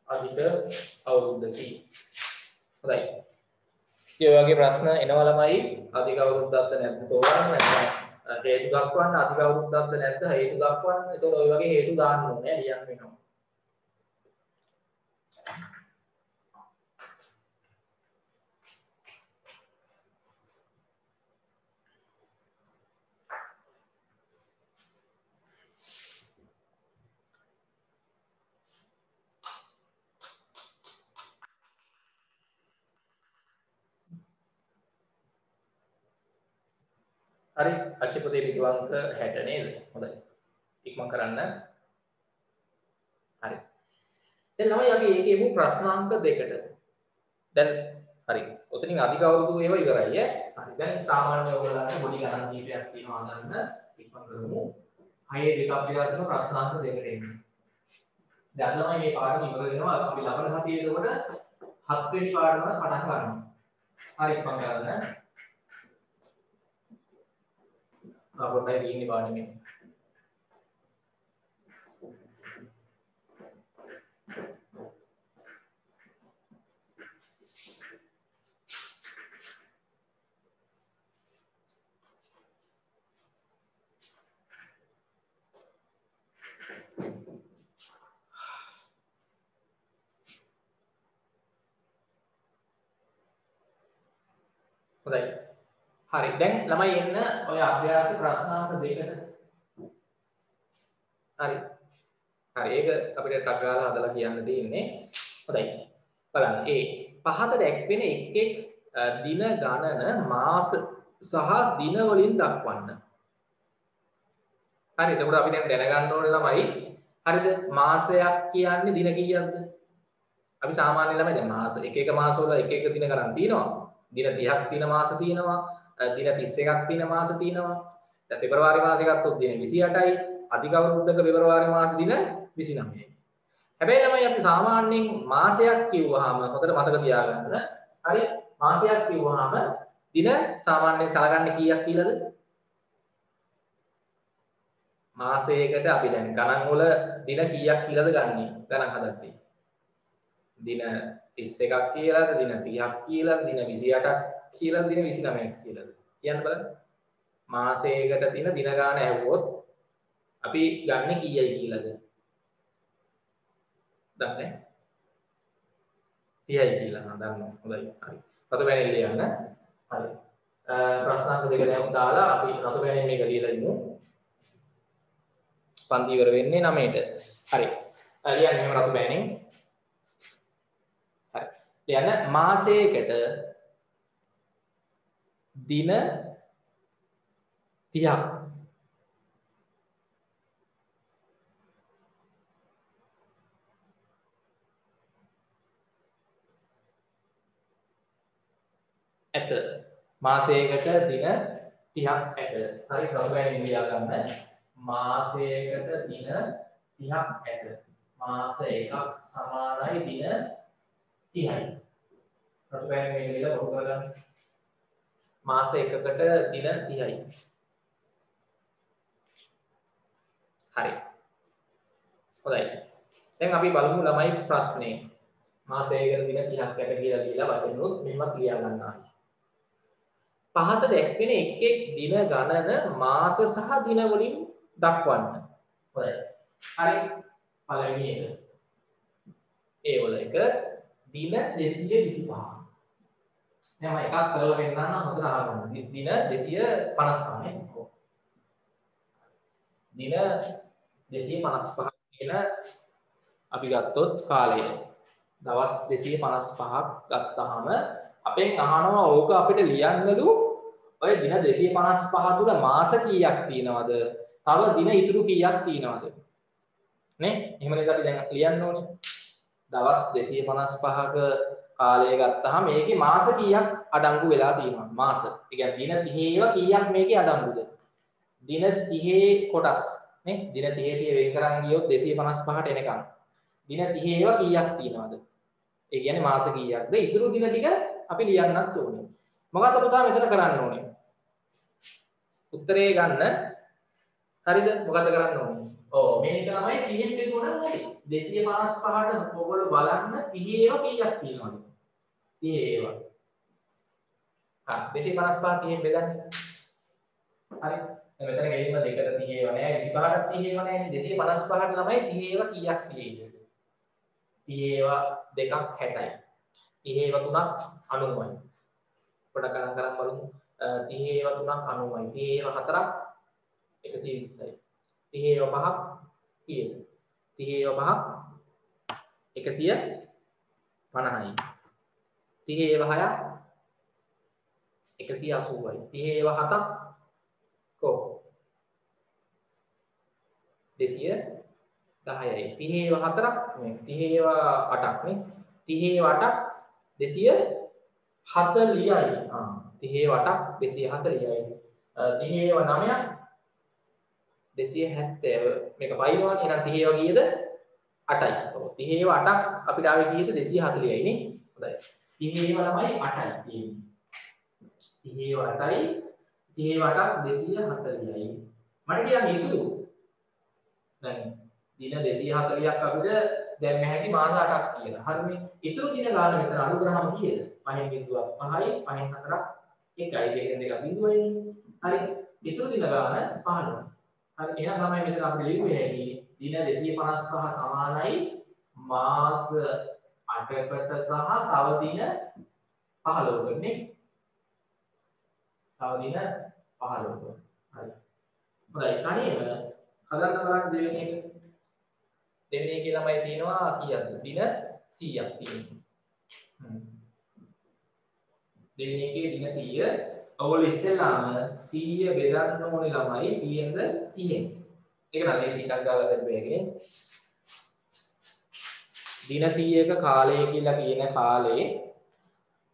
අධික අවුරුද්දකි. හොඳයි. ඒ වගේ ප්‍රශ්න එනවා ළමයි අධික අවුරුද්දක්ද නැද්ද තෝරන්න නැත්නම් හේතු දක්වන්න අධික අවුරුද්දක්ද නැද්ද හේතු දක්වන්න. ඒතකොට ඔය වගේ හේතු දාන්න ඕනේ ලියන්න වෙනවා. හරි අච්චු පොතේ පිටු අංක 60 නේද? හොඳයි. ඉක්මන් කරන්න. හරි. දැන් ළමයි අපි ඒකේ යමු ප්‍රශ්නාංක දෙකට. දැන් හරි. ඔතනින් අධික අවුරුදු ඒවා ඉවරයි ඈ. හරි. දැන් සාමාන්‍ය ඔයගොල්ලන්ට පොඩි ගණන් කීපයක් තියෙනවා ගන්න. ඉක්මන් කරමු. 6 දෙක අභ්‍යාසන ප්‍රශ්නාංක දෙකට එන්නේ. දැන් ළමයි මේ පාඩම ඉවර වෙනවා. අපි ලබන සතියේ එතකොට 7 වෙනි පාඩම පටන් ගන්නවා. හරි ඉක්මන් කරන්න. අපොටයි තියෙන්නේ පාඩමේ. හොඳයි. හරි. දැන් ළමයි එන්න ඔය අභ්‍යාස ප්‍රශ්නාංක දෙකට. හරි. හරි. ඒක අපිට ටක් ගාලා හදලා කියන්න තියෙන්නේ. හොඳයි. බලන්න. ඒ පහත දැක්වෙන එක් දින ගණන මාස සහ දින වලින් දක්වන්න. හරි. එතකොට අපි දැන් දැනගන්න ඕනේ ළමයි. හරිද? මාසයක් කියන්නේ දින කීයක්ද? අපි සාමාන්‍ය ළමයි දැන් මාස එක මාස වල එක දින ගණන් තියෙනවා. දින 30ක් තියෙන මාස තියෙනවා. දින 31ක් තියෙන මාස තියෙනවා. දැන් පෙබරවාරි මාසෙ ගත්තොත් දින 28යි. අධික අවුරුද්දක පෙබරවාරි මාස දින 29යි. හැබැයි ළමයි අපි සාමාන්‍යයෙන් මාසයක් කිව්වහම හොඳට මතක තියාගන්න. හරි මාසයක් කිව්වහම දින සාමාන්‍යයෙන් සලකන්නේ කීයක් කියලාද? මාසයකට අපි දැන් ගණන් වල දින කීයක් කියලාද ගන්නෙ? ගණන් හදද්දී. දින 31ක් කියලාද? දින 30ක් කියලාද? දින 28ක් කියලාද? දින 29ක් කියලාද? කියන්න බලන්න. මාසයකට දින ගාන ඇහුවොත් අපි ගන්නෙ කීයයි කියලාද? දන්නේ 30යි කියලා නම් දන්නවා. හොඳයි. හරි. රතු පැනෙල් ලියන්න. හරි. ප්‍රශ්නාංක දෙක දැන් දාලා අපි රතු පැනෙල් මේක ලියලා ඉමු. පන්ති ඉවර වෙන්නේ 9ට. හරි. ලියන්න මෙහෙම රතු පැනෙල්. හරි. ලියන්න මාසයකට දින 30ක් ඇත. මාසයකට දින 30ක් ඇත. හරි ප්‍රොග්‍රෑමින් ලියා ගන්න. මාසයකට දින 30ක් ඇත. මාස එකක් සමානයි දින 30යි. ප්‍රොග්‍රෑමින් මේක ලියලා වහු කරගන්න. මාස එකකට දින 30යි. හරි. හොඳයි. දැන් අපි බලමු ළමයි ප්‍රශ්නේ. මාසයකට දින 30ක් ඇත කියලා දීලා වචනොත් මෙහෙමත් ලියා ගන්නවා. පහත දැක්වෙන එක් දින ගණන මාස සහ දින වලින් දක්වන්න. හොඳයි. හරි. පළවෙනි එක. ඒ වල එක දින 225. දැන් මම එකක් කරලා පෙන්නන්න හොඳට අහගන්න. දින 255 නේ. දින 255 කියන අපි ගත්තොත් කාලය. දවස් 255ක් ගත්තාම අපෙන් අහනවා ඕක අපිට ලියන්නලු ඔය දින 255 තුල මාස කීයක් තියෙනවද? තව දින ඉතුරු කීයක් තියෙනවද? නේ? එහෙම නේද අපි දැන් ලියන්න ඕනේ. දවස් 255ක කාලය ගත්තාම මේකේ මාස කීයක් අඩංගු වෙලා තියෙනවද? මාස. ඒ කියන්නේ දින 30 ඒවා කීයක් මේකේ අඩංගුද? දින 30 කොටස් නේ? දින 30 වෙන් කරන් ගියොත් 255ට එනකම්. දින 30 ඒවා කීයක් තියෙනවද? ඒ කියන්නේ මාස කීයක්ද? ඉතුරු දින ටික අපි ලියන්නත් ඕනේ. මොකද්ද පුතා මෙතන කරන්න ඕනේ? උත්තරේ ගන්න. හරිද? මොකද්ද කරන්න ඕනේ? ඔව් මේක තමයි 30න් බෙදුවා නම් හරි. 255ට ඔයගොල්ලෝ බලන්න 30 ඒවා කීයක් තියෙනවද? 30 ඒවා. 255 30න් බෙදන්න. හරි. දැන් මෙතන ගෙලින්ම දෙකට 30 ඒවා නෑ 25ට 30 ඒවා නෑනේ 255ට ළමයි 30 ඒවා කීයක් තියෙයිද? 30 ඒවා දෙකක් 60යි. 30 ඒවා තුනක් 90යි. පොඩක් ගණන් කරන් බලමු. 30 ඒවා තුනක් 90යි. 30 ඒවා හතරක් 120යි. 30 ඒවා පහක් කීයද? 30 ඒවා පහක් 150යි. 30 ඒවා හයක් 180යි. 30 ඒවා හතක් කො 210යි 30 ඒවා 4ක් මේ 30 ඒවා 8ක් නේ 30 ඒවා 8ක් 240යි 30 ඒවා 8ක් 240යි 30 ඒවා 9ක් 270 මේක පයින්නවනේ එහෙනම් 30 ඒවා කීයද 8යි ඔව් 30 ඒවා 8ක් අපිට ආවේ කීයද 240යි නේ හොඳයි 30 ඒවා ළමයි 8යි තියෙන්නේ 30 ඒවා 8යි 30 ඒවා 8ක් 240යි මට කියන්නේ ඉතුරු දැන් දින 240ක් අපිට දැන් මෙහෙදි මාස 8ක් කියලා. හරිනේ. ඉතුරු දින ගාන විතර අඩු කරාම කීයද? 5න් බිඳුවක් 5යි, 5න් 4ක් 1යි, 2න් 2ක් බිඳුවයි. හරි. ඉතුරු දින ගාන 15යි. හරි. එහෙනම් ළමයි මෙතන අපිට ලියුවේ හැකි දින 255 සමානයි මාස 8කට සහ තව දින 15කට නේ. තව දින 15කට. හරි. හොඳයි. කණේම හදන්න බලන්න දෙවෙනි එක. දෙවෙනි එකේ ළමයි තියෙනවා කීයක්ද? දින 100ක් තියෙනවා. දෙවෙනි එකේ දින 100. ඔයගොල්ලෝ ඉස්සෙල්ලාම 100 බෙදන්න ඕනේ ළමයි කීයෙන්ද? 30ෙන්. ඒක නම් මේ සීටක් ගාලා දෙන්නේ. දින 100ක කාලය කියලා කියන කාලේ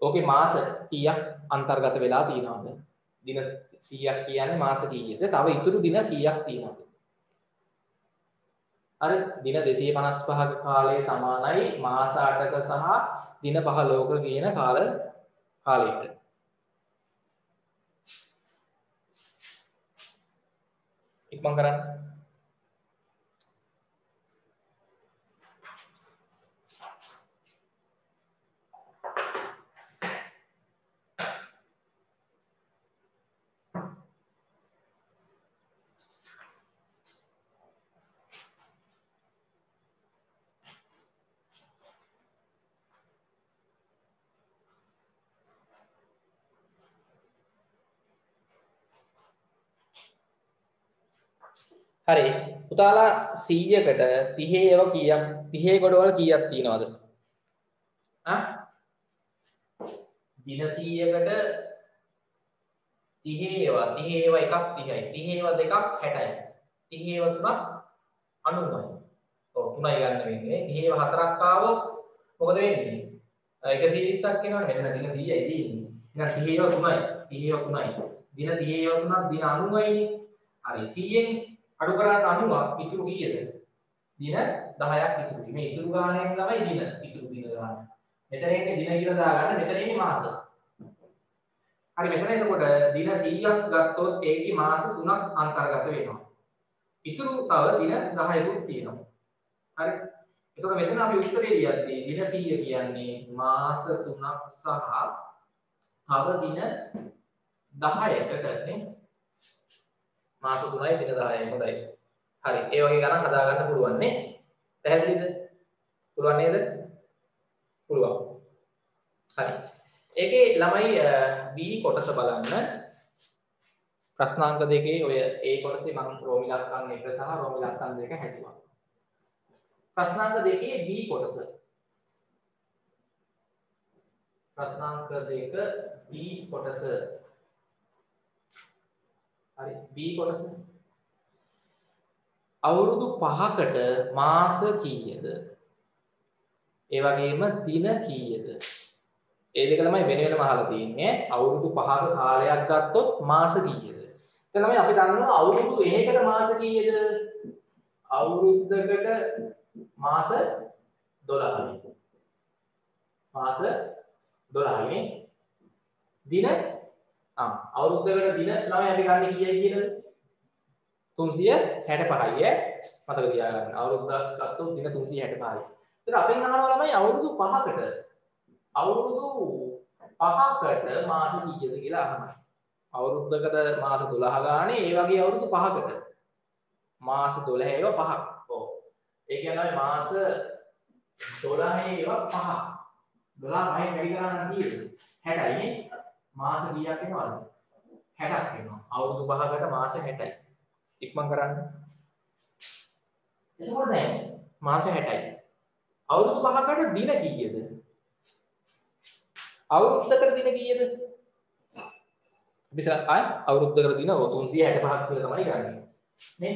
ඕකේ මාස කීයක් අන්තර්ගත වෙලා තියෙනවද? දින 100ක් කියන්නේ මාස කීයද? තව ඉතුරු දින කීයක් තියෙනවද? අර දින 255ක කාලය සමානයි මාස 8ක සහ දින 15ක කියන කාලයට. ඉක්මන් කරන්න. හරි පුතාලා 100කට 30 ඒවා කීයක් 30 ගොඩවල් කීයක් තියෙනවද? දින 100කට 30 ඒවා එකක් 30යි 30 ඒවා දෙකක් 60යි 30 ඒවා තුනක් 90යි. ඔව් 3යි ගන්න වෙන්නේ 30 ඒවා හතරක් ආවොත් මොකද වෙන්නේ? 120ක් එනවනේ මෙතන දින 100යි තියෙන්නේ. එහෙනම් 30 ඒවා 3යි 30 ඒවා 3යි දින 30 ඒවා 3ක් දින 90යි. හරි 100න් අඩු කරාට 90ක් ඉතුරු කීයද? දින 10ක් ඉතුරුයි. මේ ඉතුරු ගාණයෙන් තමයි දින ඉතුරු දින ගාන. මෙතන ඉන්නේ දින කියලා දාගන්න මෙතන ඉන්නේ මාස. හරි මෙතන එතකොට දින 100ක් ගත්තොත් ඒකේ මාස 3ක් අන්තර්ගත වෙනවා. ඉතුරු තව දින 10කුත් තියෙනවා. හරි. එතකොට මෙතන අපි උත්තරේ ලියද්දී දින 100 කියන්නේ මාස 3ක් සහ තව දින 10කට නේ. මාස 3යි දින 10යි හොඳයි. හරි. ඒ වගේ ගණන් හදා ගන්න පුළුවන් නේ. පැහැදිලිද? පුළුවන් නේද? පුළුවන්. හරි. ඒකේ ළමයි B කොටස බලන්න. ප්‍රශ්නාංක දෙකේ ඔය A කොටසේ මම රෝම ඉලක්කම් 1 සහ රෝම ඉලක්කම් 2 හැදුවා. ප්‍රශ්නාංක දෙකේ B කොටස. ප්‍රශ්නාංක 2 B කොටස. හරි B කොටස අවුරුදු 5කට මාස කීයද? ඒ වගේම දින කීයද? ඒ දෙක ළමයි වෙන වෙනම අහලා තියෙන්නේ. අවුරුදු 5ක කාලයක් ගත්තොත් මාස කීයද? එතන ළමයි අපි දන්නවා අවුරුදු 1කට මාස කීයද? අවුරුද්දකට මාස 12යි. මාස 12යි නේ. දින අවුරුද්දකට දින ළමයි අපි ගන්න කීයයි කියලාද? 365යි මතක තියාගන්න. අවුරුද්දක් ගත්තොත් දින 365යි. ඒතර අපෙන් අහනවා ළමයි අවුරුදු 5කට මාස කීයද කියලා අහනවා. අවුරුද්දකට මාස 12 ගානේ ඒ වගේ අවුරුදු 5කට මාස 12 ඒවා 5ක්. ඔව්. ඒ කියන්නේ මාස 12 ඒවා 5ක්. 12 5න් වැඩි කරා නම් කීයද? 60යි නේ. මාස කීයක් එනවද? 60ක් එනවා. අවුරුදු 5කට මාස 60යි. ඉක්මන් කරන්න. එතකොට දැන් මාස 60යි. අවුරුදු 5කට දින කීයද? අවුරුද්දකට දින කීයද? අපි ආය අවුරුද්දකට දින 365ක් කියලා තමයි ගන්නේ නේ.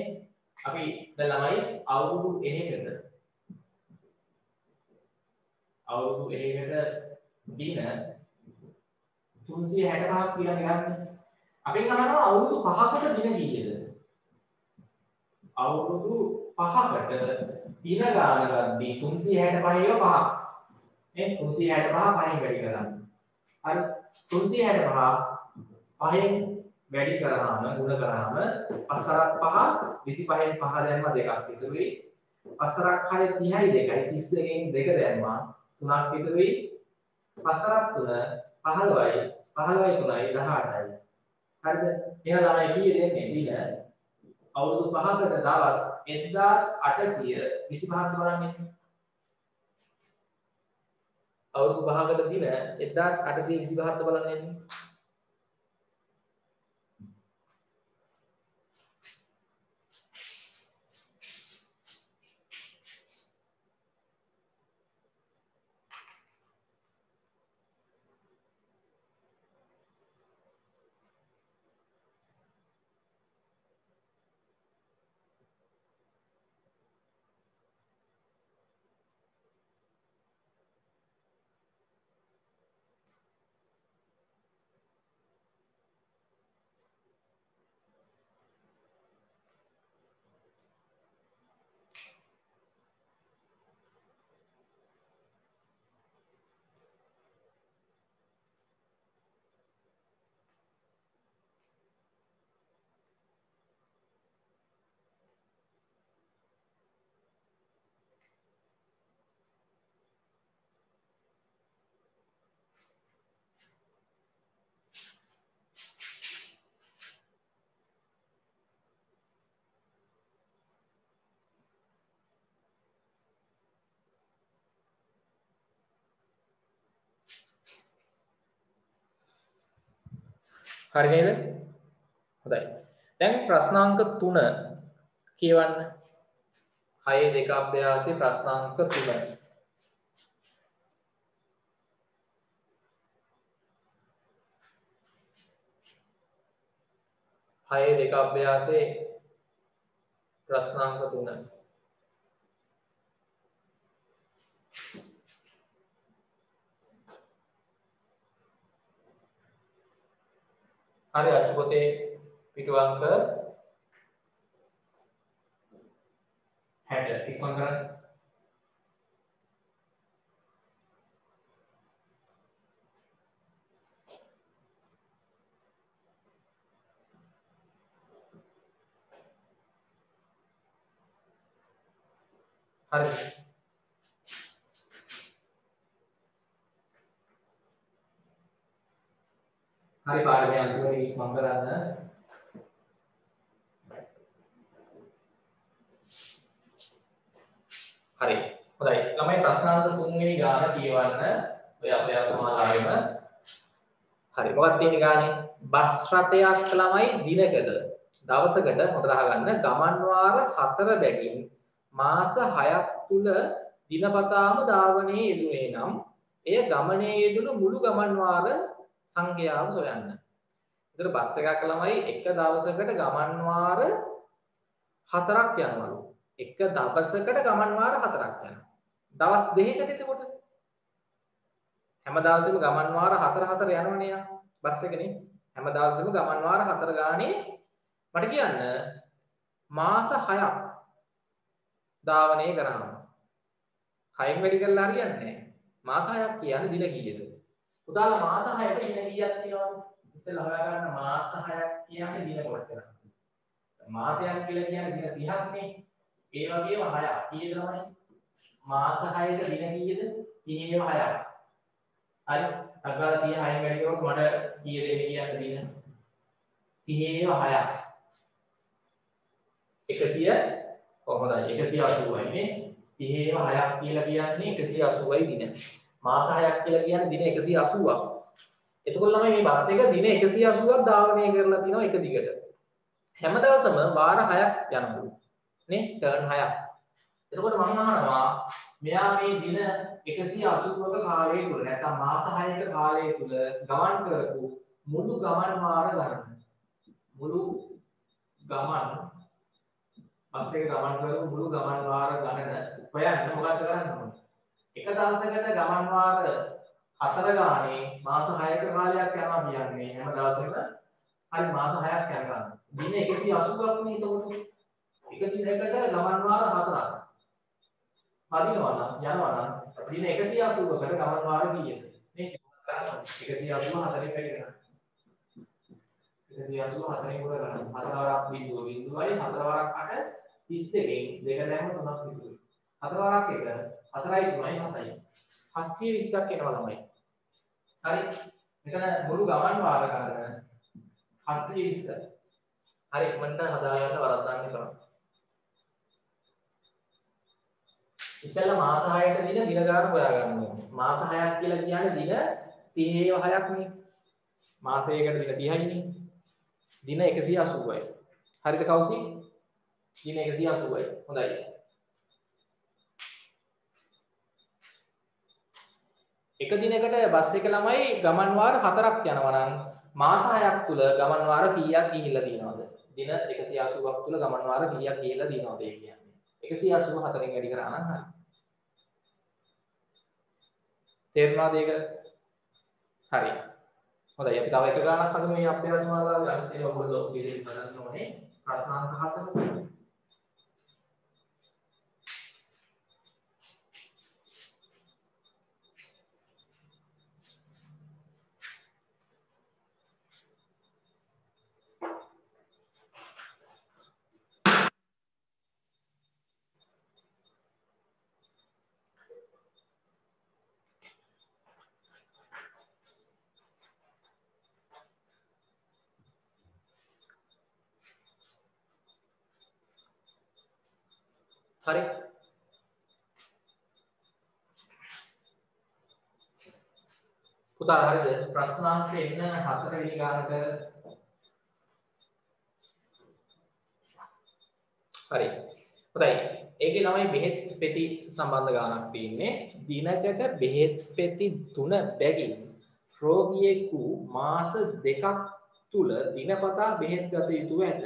අපි දැන් ළමයි අවුරුදු එහෙකට දින 365ක් කියලා ගන්න. අපෙන් අහනවා අවුරුදු 5කට දින කීයද? අවුරුදු 5කට දින ගාන ගද්දී 365 5. නේ 365 5න් වැඩි කරන්න. හරි 365 5න් වැඩි කරාම ගුණ කරාම 5 25න් 5 දැම්මා දෙකක් ඉතුරුයි. 5 6 30යි 2යි 32න් 2 දැම්මා 3ක් ඉතුරුයි. 5 3 15යි 15යි 3යි 18යි. හරිද? එහෙනම් ළමයි කීය දෙන්නේ දින අවුරුදු 5කට දවස් 1825ක් බලන්නේ. අවුරුදු 5කට දින 1825ක් බලන්නේ. හරි නේද? හොඳයි. දැන් ප්‍රශ්නාංක 3 කියවන්න. 6 2 අභ්‍යාසයේ ප්‍රශ්නාංක 3. 6 2 අභ්‍යාසයේ ප්‍රශ්නාංක 3. හරි අච්චු පොතේ පිටු අංක 60 ඉක්මන් කරන්න. හරි. හරි පාඩමේ අන්තිමට ඉක්මන් කරන්න. හරි. හොඳයි. ළමයි ප්‍රශ්නාංක 3 වෙනි ගාන කියවන්න. ඔය අභ්‍යාස මාලාවෙම. හරි. මොකක්ද තියෙන්නේ ගානේ? බස් රථයක් ළමයි දිනකට දවසකට හොඳට අහගන්න ගමන් වාර 4 බැගින් මාස 6ක් තුල දිනපතාම ධාවනයේ යෙදුනේ නම් එය ගමනේ යෙදුණු මුළු ගමන් වාර සංඛ්‍යාව සොයන්න. ඒතර බස් එකක් ළමයි එක දවසකට ගමන් වාර 4ක් යනවලු. එක දවසකට ගමන් වාර 4ක් යනවා. දවස් දෙකකට එතකොට හැම දවසෙම ගමන් වාර 4 යනවනේ යා බස් එකනේ. හැම දවසෙම ගමන් වාර 4 ගානේ මට කියන්න මාස 6ක් ධාවනය කරාම 6න් වැඩි කරලා හරියන්නේ නැහැ. මාස 6ක් කියන්නේ දින කීයද? පුතාලා මාස 6ට දින කීයක් තියෙනවද? ඉස්සෙල්ලා හොයාගන්න මාස 6ක් කියන්නේ දින කොච්චරද? මාසයක් කියලා කියන්නේ දින 30ක් නේ. ඒ වගේම 6ක් කීයද තමයි? මාස 6ට දින කීයද? 30ේම 6ක්. හරි. අගාල 30 6න් වැඩි කරොත් මට කීයද එන්නේ කියන්න දින? 30ේම 6ක්. 100 කොහොමදයි 180යි නේ. 30ේම 6ක් කියලා කියන්නේ 180යි දින. මාස 6ක් කියලා කියන්නේ දින 180ක්. එතකොට ළමයි මේ බස් එක දින 180ක් ධාවනය කරලා තිනවා එක දිගට. හැම දවසම වාර 6ක් යනවලු. නේ? ටර්න් 6ක්. එතකොට මම අහනවා මෙයා මේ දින 180ක කාලය තුල නැත්නම් මාස 6ක කාලය තුල ගමන් කරපු මුළු ගමන් වාර ගණන. මුළු ගමන් බස් එක ගමන් කරපු මුළු ගමන් වාර ගණන හොයන්න මොකක්ද කරන්න ඕනේ? එක දවසකට ගමන් වාර 4 ගානේ මාස 6ක කාලයක් යනවා කියන්නේ හැම දවසෙම හරි මාස 6ක් යනවා. දින 180ක් නේ එතකොට. එක දිනකට ගමන් වාර 4ක්. හරිනවා නම් යනවා නම් දින 180කට ගමන් වාර කීයද? මේ 180 4ෙන් වැඩි කරනවා. 180 4ෙන් ගුණ කරනවා. 4 වරක් බිඳුව බිඳුවයි 4 වරක් 8 32න් දෙක දැම්ම 3ක් විතර. 4 වරක් 1 4යි 3යි 7යි. 720ක් එනවා ළමයි. හරි. මෙතන මුළු ගමන් වාර ගන්න 720. හරි මන්ට හදාගන්න වරද්දන්න එපා. ඉස්සෙල්ලා මාස 6ට දින ගාන හොයාගන්න ඕනේ. මාස 6ක් කියලා කියන්නේ දින 36ක් නේ. මාසයකට දින 30යි නේ. දින 180යි. හරිද කවුසි? දින 180යි. හොඳයි. එක දිනකට බස් එක ළමයි ගමන් වාර 4ක් යනවා නම් මාස 6ක් තුල ගමන් වාර කීයක් ගිහිල්ලා තියෙනවද? දින 180ක් තුල ගමන් වාර කීයක් ගිහිල්ලා තියෙනවද ඒ කියන්නේ? 184න් වැඩි කරා නම් හරි. තේරුණාද ඒක? හරි. හොඳයි අපි තව එක ගානක් අද මේ අභ්‍යාස මාලාවේ අනිත් ඒවා ඔයගොල්ලෝ ඉදිරියට බලන්න ඕනේ. ප්‍රශ්නාංක 4. හරි. පුතා හරිද? ප්‍රශ්නාංක එන්න 4 වෙනි ගානට හරි. හොඳයි. ඒකේ ළමයි බෙහෙත් පෙති සම්බන්ධ ගානක් තියෙන්නේ. දිනකට බෙහෙත් පෙති 3 බැගින් රෝගියෙකු මාස 2ක් තුල දිනපතා බෙහෙත් ගත යුතුව ඇත.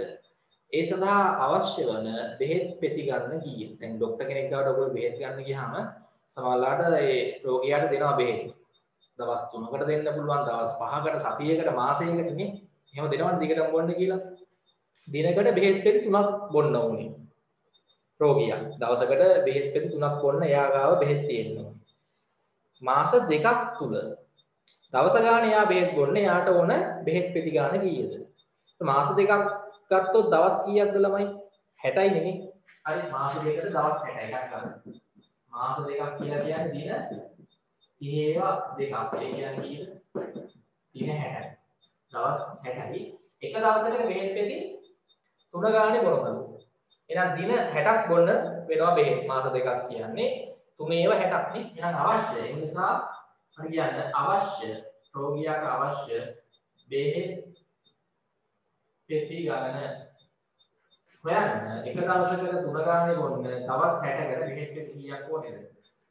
ඒ සඳහා අවශ්‍ය වන බෙහෙත් පෙති ගන්න කීයද? දැන් ડોක්ටර් කෙනෙක් ගාවට ඔයගොල්ලෝ බෙහෙත් ගන්න ගියාම සමහරවිට ඒ රෝගියාට දෙනවා බෙහෙත්. දවස් 3කට දෙන්න පුළුවන්, දවස් 5කට, සතියකට, මාසයකට නේ. එහෙම දෙනවනේ දිගටම බොන්න කියලා. දිනකට බෙහෙත් පෙති 3ක් බොන්න ඕනේ. රෝගියා දවසකට බෙහෙත් පෙති 3ක් බොන්න එයා ගාව බෙහෙත් තියෙනවා. මාස 2ක් තුල දවස ගානේ එයා බෙහෙත් බොන්න එයාට ඕන බෙහෙත් පෙති ගාන කීයද? මාස 2ක් ගත්තොත් දවස් කීයක්ද ළමයි? 60යි නේ. හරි මාස දෙකකට දවස් 60යි එකක් ගන්න. මාස 2ක් කියලා කියන්නේ දින 32ක්. ඒ කියන්නේ කීයද? දින 60යි. දවස් 60යි. එක දවසකට බෙහෙත් පෙති 3 ගානේ බොනවලු. එහෙනම් දින 60ක් බොන්න වෙනවා බෙහෙත්. මාස 2ක් කියන්නේ 3 60ක් නේ. එහෙනම් අවශ්‍ය. ඒ නිසා හරි කියන්නේ අවශ්‍ය රෝගියාට අවශ්‍ය බෙහෙත් පෙති ගණන හොයන්න. එක දවසකට 3 ගානේ බොන්න දවස් 60කට බෙහෙත් පෙති කීයක් ඕනේද?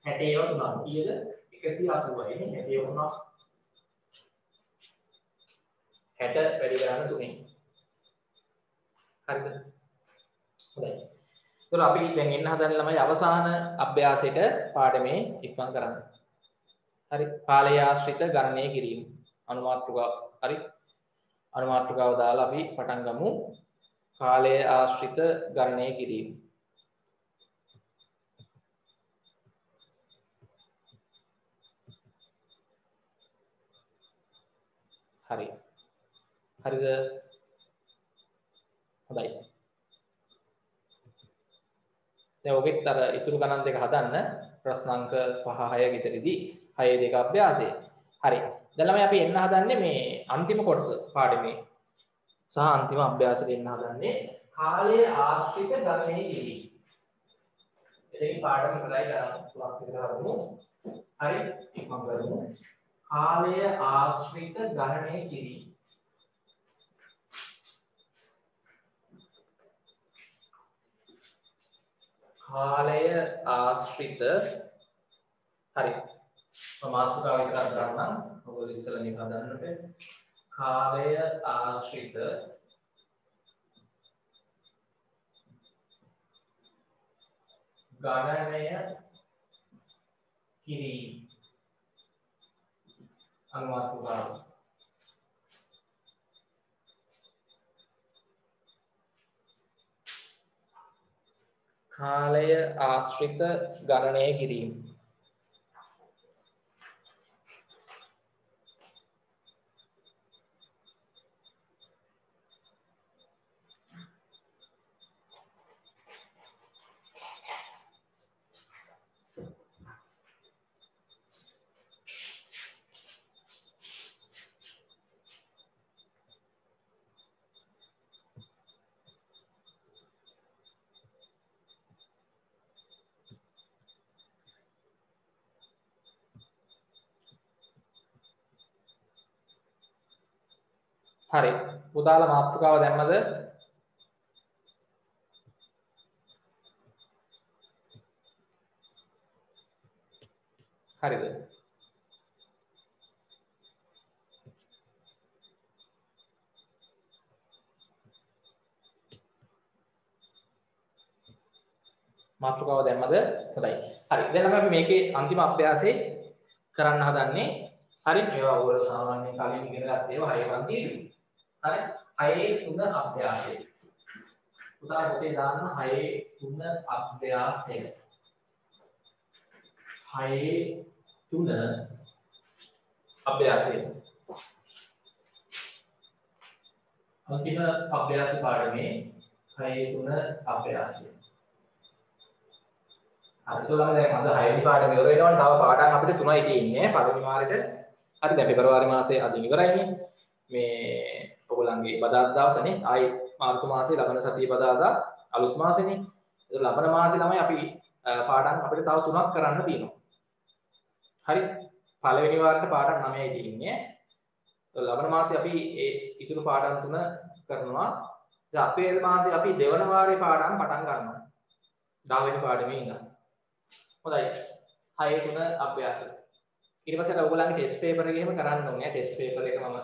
60ව 3ක් කීයද? 180යි නේ. 60ව 3ක් 60 වැඩි කරන්න 3. හරිද? හොඳයි. ඒතර අපි දැන් එන්න හදන ළමයි අවසාන අභ්‍යාසයට පාඩමේ ඉක්මන් කරන්න. හරි. කාලය ආශ්‍රිත ගණනය කිරීම. අනුමාත්‍රිකාව. හරි. අනුමාත්‍රිකාව දාලා අපි පටන් ගමු. කාලය ආශ්‍රිත ගණනය කිරීම. හරි. හරිද? හොඳයි. දැන් ඔබෙත් අර ඉතුරු ගණන් දෙක හදන්න ප්‍රශ්නාංක 5 6 විතරදී 6 දෙක අභ්‍යාසය. හරි. දැන් ළමයි අපි එන්න හදන්නේ මේ අන්තිම කොටස පාඩමේ. සහ අන්තිම අභ්‍යාසෙට එන්න හදන්නේ කාලය ආශ්‍රිත ගණනය කිරීම. එතකින් පාඩම ඉවරයි ගණන් තුනක් විතර හදමු. හරි. ඉක්මන් කරමු. කාලය ආශ්‍රිත ගණනය කිරීම. කාලය ආශ්‍රිත හරි. මාතෘකාව විතර කරන්න ඔයගොල්ලෝ ඉස්සෙල්ලා මේක හදන්නට. කාලය ආශ්‍රිත ගණනය කිරීම අනුමාතුකාව කාලය ආශ්‍රිත ගණනය කිරීම හරි පුතාලා මාතෘකාව දැම්මද හරිද මාතෘකාව දැම්මද හොඳයි හරි දැන් අපි මේකේ අන්තිම අභ්‍යාසය කරන්න හදන්නේ හරි මේවා ඔයගොල්ලෝ සාමාන්‍යයෙන් කලින් ඉගෙන ගත්ත ඒවා 6 පන්තියේදී හරි 6 3 අභ්‍යාසය පුතා පොතේ දාන්න 6 3 අභ්‍යාසය 6 3 අභ්‍යාසය අන්තිම අභ්‍යාස පාඩමේ 6 3 අභ්‍යාසය අතලම දැන් අද 6 වෙනි පාඩම ඉවර වෙනවනේ තව පාඩම් අපිට 3යි තියෙන්නේ පළවෙනි වාරෙට හරි දැන් පෙබරවාරි මාසයේ අදින් ඉවරයිනේ මේ ඔයගොල්ලන්ගේ බදාදා දවසනේ ආයි මාර්තු මාසයේ ලබන සතියේ බදාදා අලුත් මාසෙනේ ඒක ලබන මාසෙ තමයි අපි පාඩම් අපිට තව 3ක් කරන්න තියෙනවා හරි පළවෙනි වාරෙට පාඩම් 9යි තියෙන්නේ ලබන මාසෙ අපි ඒ ඉතුරු පාඩම් 3 කරනවා දැන් අප්‍රේල් මාසෙ අපි දෙවන වාරේ පාඩම් පටන් ගන්නවා 10 වෙනි පාඩමේ ඉඳන් හොඳයි 6 3 අභ්‍යාස ඊට පස්සේ ඔයගොල්ලන්ගේ ටෙස්ට් පේපර් එක එහෙම කරන්න ඕනේ ටෙස්ට් පේපර් එක මම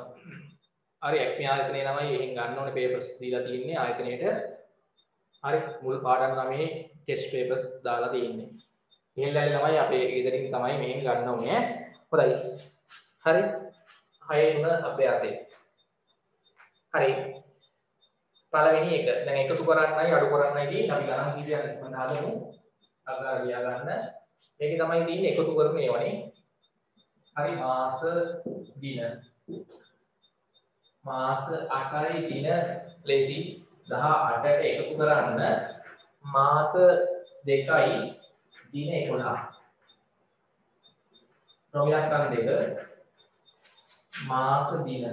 හරි එක්මී ආයතනයේ ළමයි එහෙන් ගන්න ඕනේ පේපර්ස් දීලා තියෙන්නේ ආයතනයේට හරි මුල් පාඩම් 9 ටෙස්ට් පේපර්ස් දාලා තියෙන්නේ ඉහෙල්ලාලි ළමයි අපේ ගෙදරින් තමයි මෙහෙන් ගන්න ඕනේ හොඳයි හරි 6 3 අභ්‍යාසය හරි පළවෙනි එක දැන් එකතු කරන්නයි අඩු කරන්නයි තියෙන්නේ අපි ගණන් කීයක් ඉක්මනට හදමු අගාර ලියා ගන්න මේකේ තමයි තියෙන්නේ එකතු කරන ඒවානේ හරි මාස දින මාස 8යි දින ලෙසි 18ට එකතු කරන්න මාස 2යි දින 11 ප්‍රමිලක්කම් දෙක මාස දින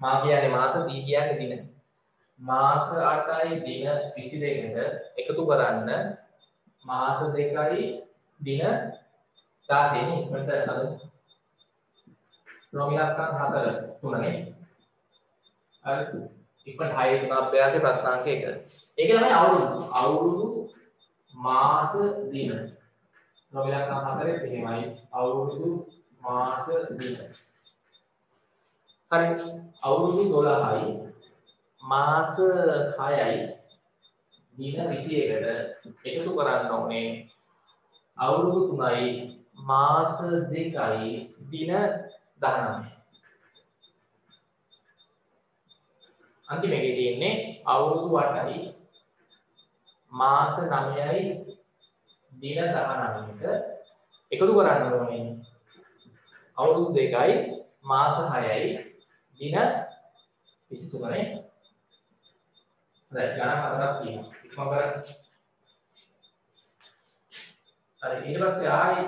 මා කියන්නේ මාස දී කියන්නේ දින මාස 8යි දින 22ට එකතු කරන්න මාස 2යි දින 16 නේ ඉක්මනට හදමු ප්‍රමිලක්කම් 4 3නේ හරි ඉක්මනට 6 3 අභ්‍යාසයේ ප්‍රශ්නාංක 1 ඒකේ තමයි අවුරුදු මාස දින ප්‍රමිලක්කම් 4 එහෙමයි අවුරුදු මාස දින හරි අවුරුදු 12යි මාස 6යි දින 21ට එකතු කරන්න ඕනේ අවුරුදු 3යි මාස 2යි දින 19 අන්තිම එකේ තියෙන්නේ අවුරුදු 8යි මාස 9යි දින 19ට එකතු කරන්න ඕනේ අවුරුදු 2යි මාස 6යි දින 23නේ හරි ගණන් හතරක් තියෙනවා ඉක්ම කරන්න හරි ඊට පස්සේ ආයි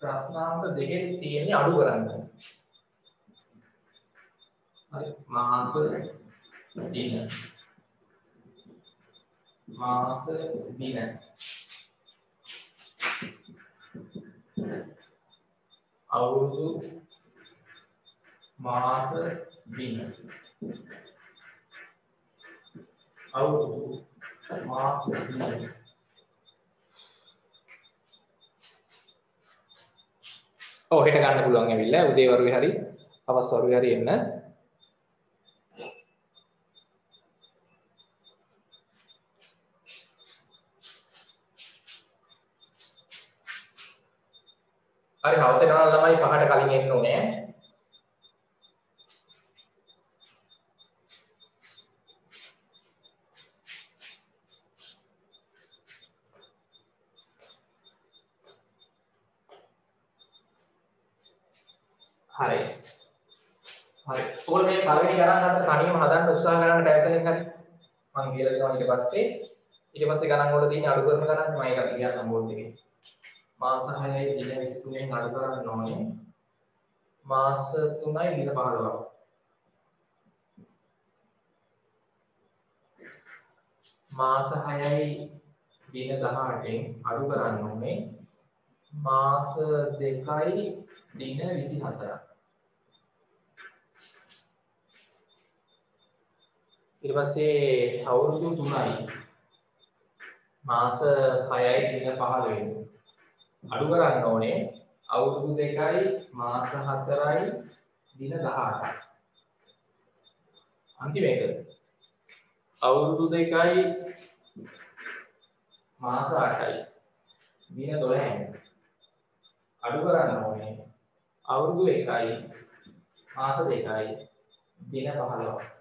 ප්‍රශ්නාංක දෙකෙන් තියෙන්නේ අඩු කරන්න හරි මාස දින අවුරුදු මාස දින අවුරුදු මාස දින ඔව් හෙට ගන්න පුළුවන් ඇවිල්ලා උදේ වරුවේ හරි අවස් වරුවේ හරි එන්න. හරි හවස එනවා ළමයි 5ට කලින් එන්න ඕනේ. හරි. හරි. ඕල් මේ පළවෙනි ගණන් හතර තනියම හදන්න උත්සාහ කරන්න ටැන්සන් එක හරි. මම කියලා දෙනවා ඊට පස්සේ ගණන් වල තියෙන අඩු කරන ගණන් මම ඒක කියන්නම් බෝඩ් එකේ. මාස 6යි දින 23න් අඩු කරන්න ඕනේ. මාස 3යි දින 15ක්. මාස 6යි දින 18න් අඩු කරන්න ඕනේ. මාස 2යි දින 24ක්. ඊට පස්සේ අවුරුදු 3යි මාස 6යි දින 15න් අඩු කරන්න ඕනේ. අවුරුදු 2යි මාස 4යි දින 18යි. අන්තිම එක අවුරුදු 2යි මාස 8යි දින 12න් අඩු කරන්න ඕනේ. අවුරුදු 1යි මාස 2යි දින 15ක්.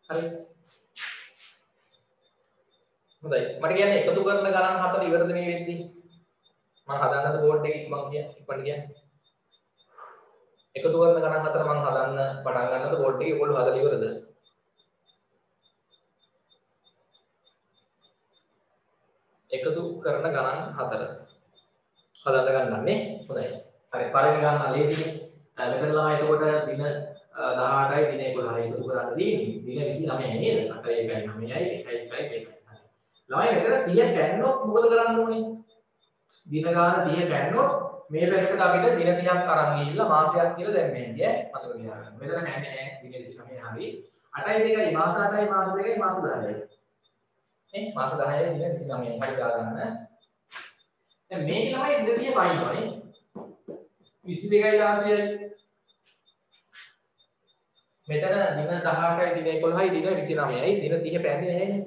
හරි. හොඳයි. මට කියන්නේ එකතු කරන ගණන් හතර ඉවරද මේ වෙද්දී? මම හදන්නද බෝඩ් එකේ මම කියන්නේ. එකතු කරන ගණන් හතර මම හදන්න පටන් ගන්නද බෝඩ් එකේ ඔයගොල්ලෝ හදලා ඉවරද? එකතු කරන ගණන් හතර හදන්න ගන්නන්නේ. හොඳයි. හරි. පළවෙනි ගණන ලේසියි. මෙතන ළමයි එතකොට දින 18යි දින 11යි එකතු කරන්න තියෙන්නේ. දින 29යි නේද? 8යි 1යි 9යි 1යි 1යි 2යි. ළමයි මෙතන 30 කැන්නොත් මොකද කරන්න ඕනේ? දින ගාන 30 කැන්නොත් මේ පැත්තට අපිට දින 30ක් අරන් ගිහිල්ලා මාසයක් කියලා දැම්මේ නෑ. මතක තියාගන්න. මෙතන කැන්නේ නෑ දින 29 හරි. 8යි 2යි මාස 8යි මාස 2යි මාස 10යි. නේ? මාස 10යි දින 29යි හරි දාගන්න. දැන් මේක ළමයි දින 30 පයින්නෝනේ. 22යි 16යි. මෙතන දින 18යි දින 11යි දින 29යි දින 30 පැන්නේ නැහැනේ.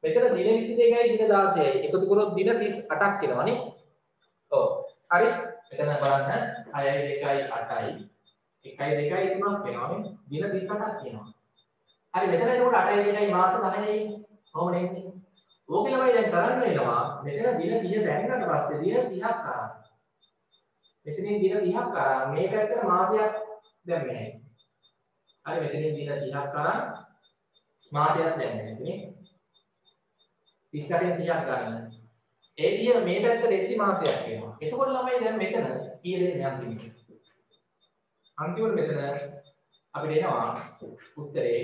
මෙතන දින 22යි දින 16යි එකතු කරොත් දින 38ක් එනවනේ. ඔව්. හරි. මෙතන බලන්න 6යි 2යි 8යි 1යි 2යි 3ක් වෙනවනේ. දින 38ක් කියනවා. හරි මෙතන එතකොට 8යි 2යි මාස 10යි කොහොමද එන්නේ? ඕකේ ළමයි දැන් කරන්න වෙනවා. මෙතන දින 30 පැන්නට පස්සේ දින 30ක් කරා. මෙතනින් දින 30ක් කරා මේ පැත්තට මාසයක් දැම්මේ නැහැ. හරි මෙතනින් දින 30ක් කරා මාසයක් දැම්මේ නැහැ. 38න් 30ක් ගන්න. ඒ 30 මේ පැත්තට එද්දි මාසයක් වෙනවා. එතකොට ළමයි දැන් මෙතන කීයද එන්නේ අන්තිමට? අන්තිමට මෙතන අපිට එනවා උත්තරේ